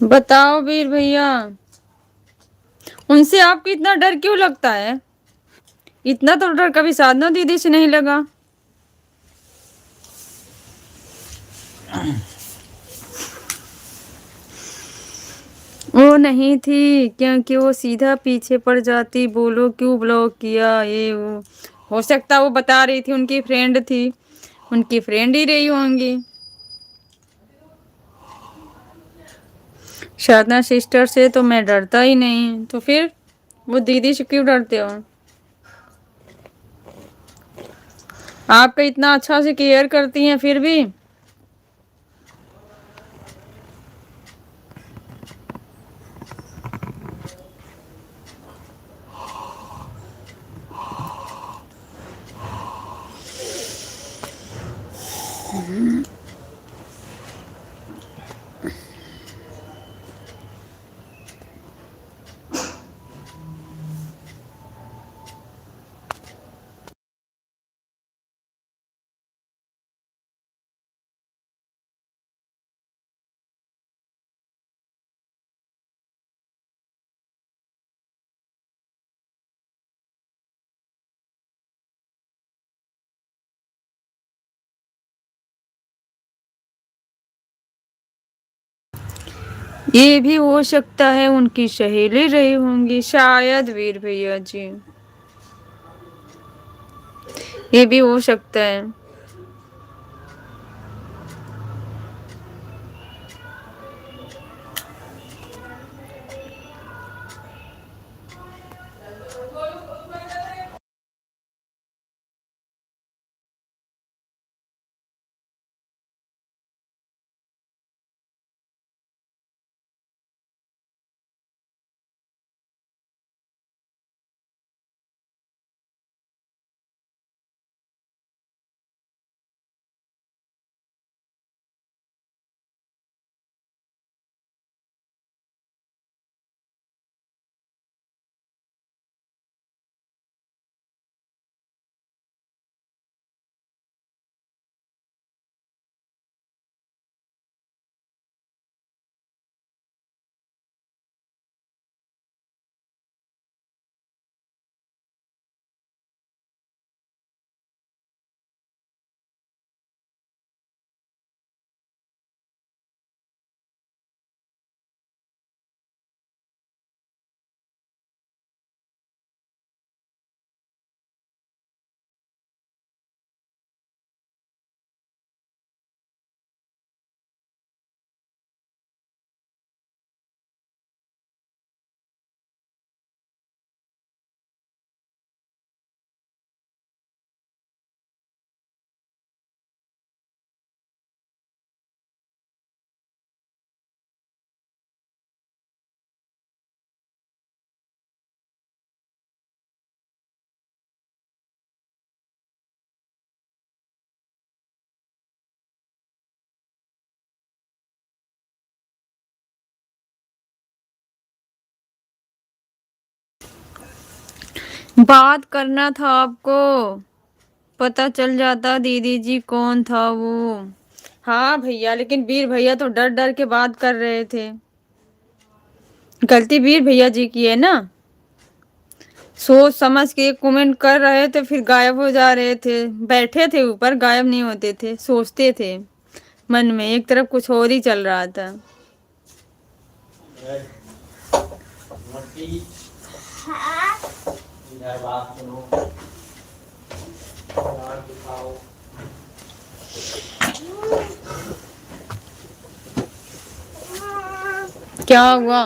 बताओ वीर भैया, उनसे आपको इतना डर क्यों लगता है? इतना तो डर कभी साधना दीदी से नहीं लगा। वो नहीं थी क्योंकि वो सीधा पीछे पड़ जाती, बोलो क्यों ब्लॉक किया ये वो। हो सकता वो बता रही थी उनकी फ्रेंड थी, उनकी फ्रेंड ही रही होंगी। साधना सिस्टर से तो मैं डरता ही नहीं, तो फिर वो दीदी से क्यों डरते हो? आपका इतना अच्छा से केयर करती हैं फिर भी। ये भी हो सकता है उनकी सहेली रही होंगी शायद वीर भैया जी, ये भी हो सकता है। बात करना था आपको, पता चल जाता दीदी जी कौन था वो। हाँ भैया, लेकिन वीर भैया तो डर डर के बात कर रहे थे। गलती वीर भैया जी की है ना, सोच समझ के कमेंट कर रहे थे फिर गायब हो जा रहे थे। बैठे थे ऊपर, गायब नहीं होते थे, सोचते थे मन में, एक तरफ कुछ और ही चल रहा था। मोटी हाँ इधर बात सुनो और दिखाओ क्या हुआ?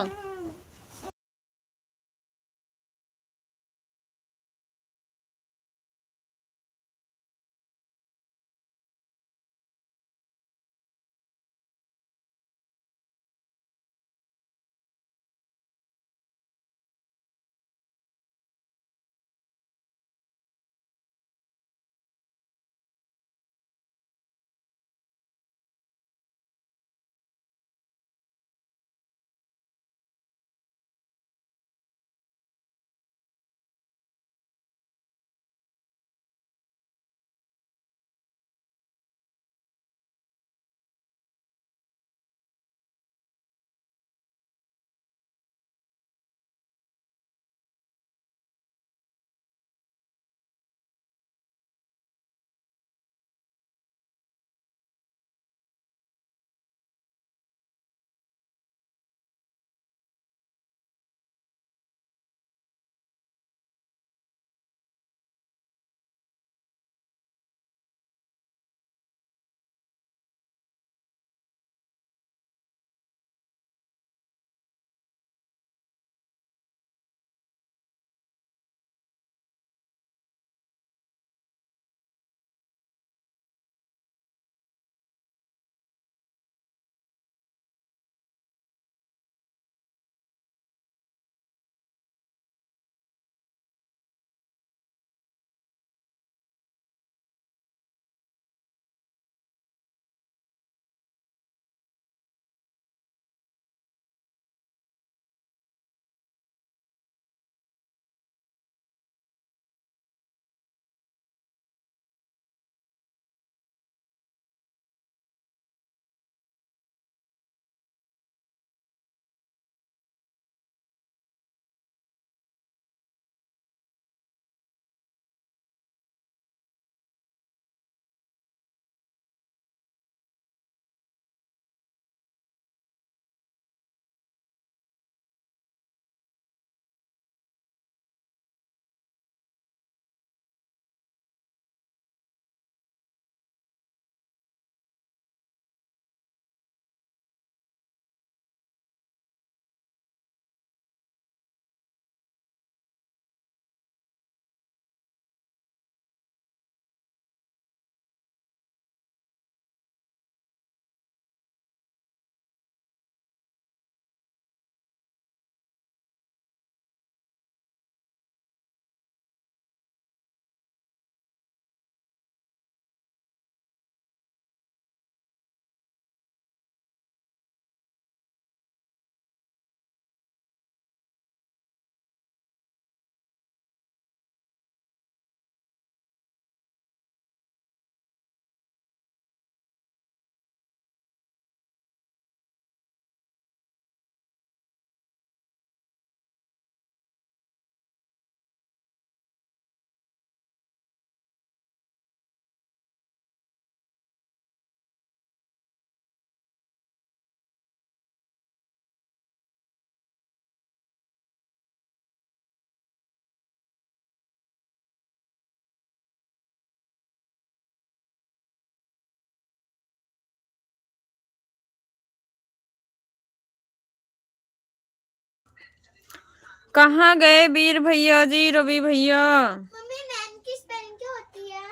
कहाँ गए वीर भैया जी, रवि भैया? मम्मी मैम की स्पेलिंग क्या होती है?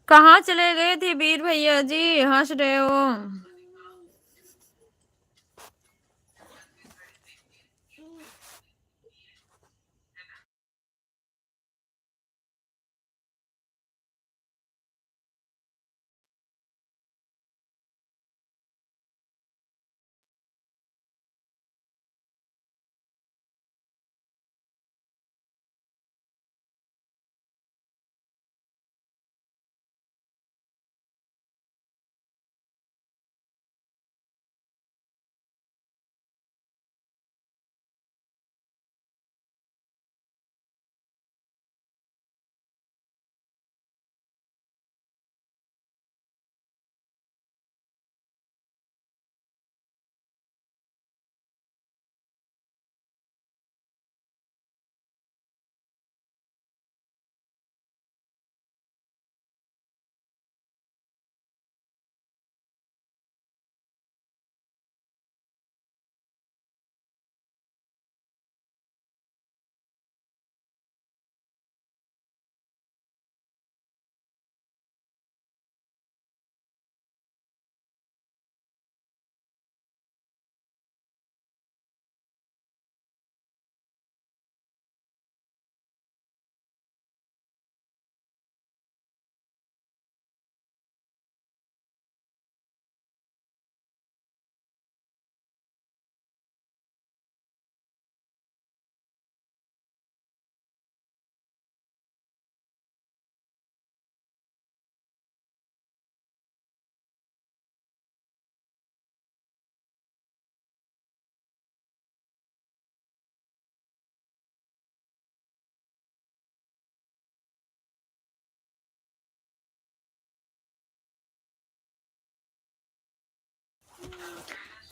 कहाँ चले गए थे वीर भैया जी, हंस रहे हो?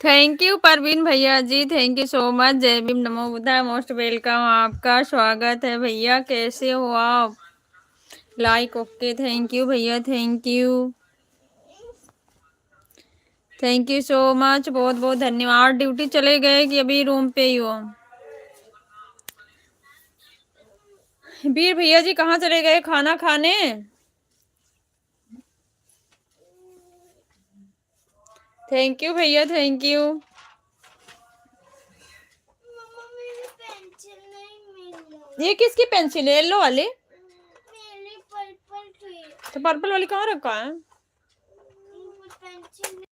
थैंक यू परवीन भैया जी, थैंक यू सो मच। जय भीम, नमो बुद्धाय, मोस्ट वेलकम, आपका स्वागत है भैया। कैसे हो आप? लाइक ओके, थैंक यू भैया, thank you, thank you so much, बहुत बहुत धन्यवाद। ड्यूटी चले गए कि अभी रूम पे ही हो? वीर भैया जी कहाँ चले गए खाना खाने? थैंक यू भैया, थैंक यू। मम्मा मेरी पेंसिल नहीं मिली। ये किसकी पेंसिल है? येलो वाली? मेरी पर्पल थी। तो पर्पल वाली कहाँ रखा है? पेंसिल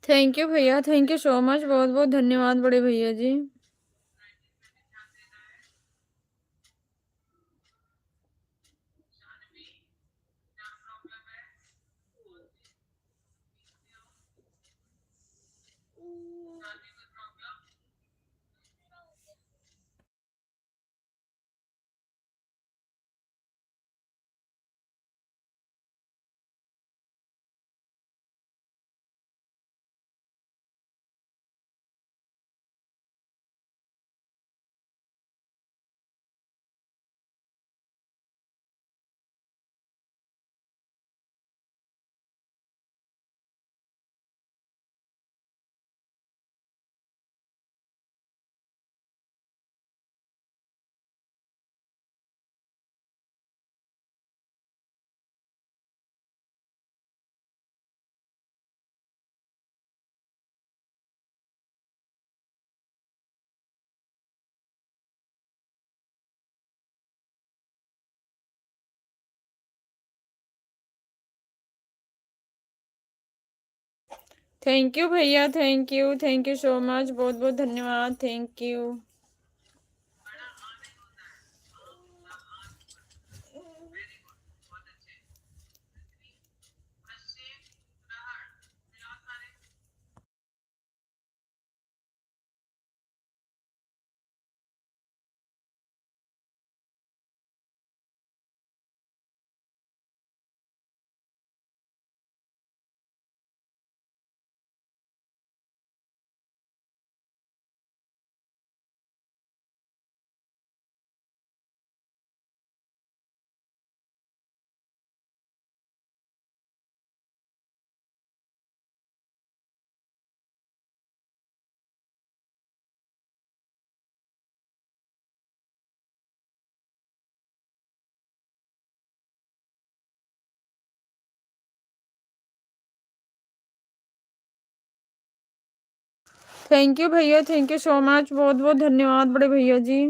थैंक यू भैया, थैंक यू सो मच, बहुत बहुत धन्यवाद बड़े भैया जी। थैंक यू भैया, थैंक यू सो मच, बहुत बहुत धन्यवाद, थैंक यू। थैंक यू भैया, थैंक यू सो मच, बहुत बहुत धन्यवाद बड़े भैया जी।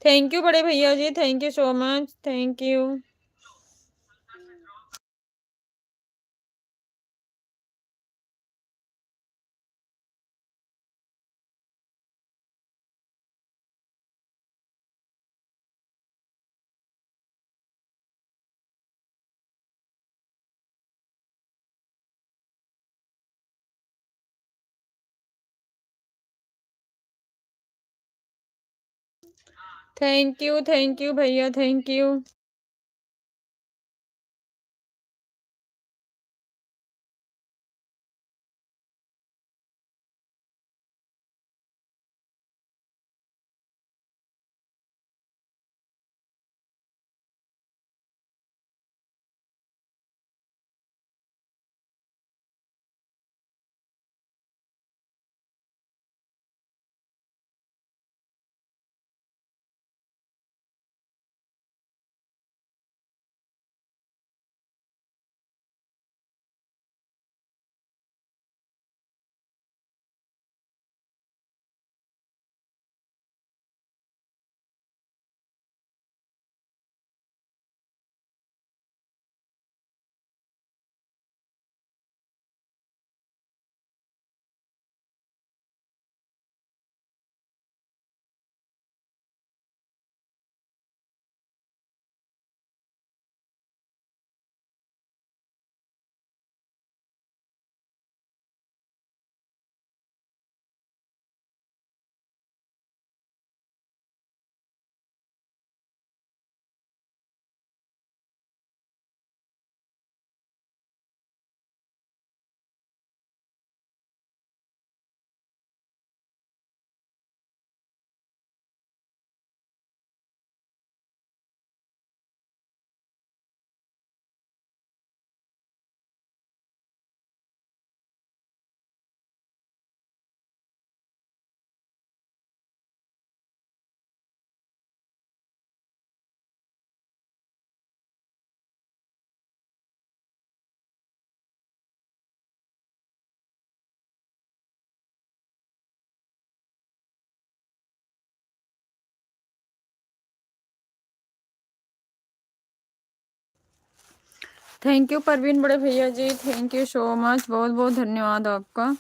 थैंक यू बड़े भैया जी, thank you so much, thank you. Thank you भैया, thank you. Thank you Parveen बड़े भैया जी, थैंक यू सो मच, बहुत बहुत धन्यवाद आपका।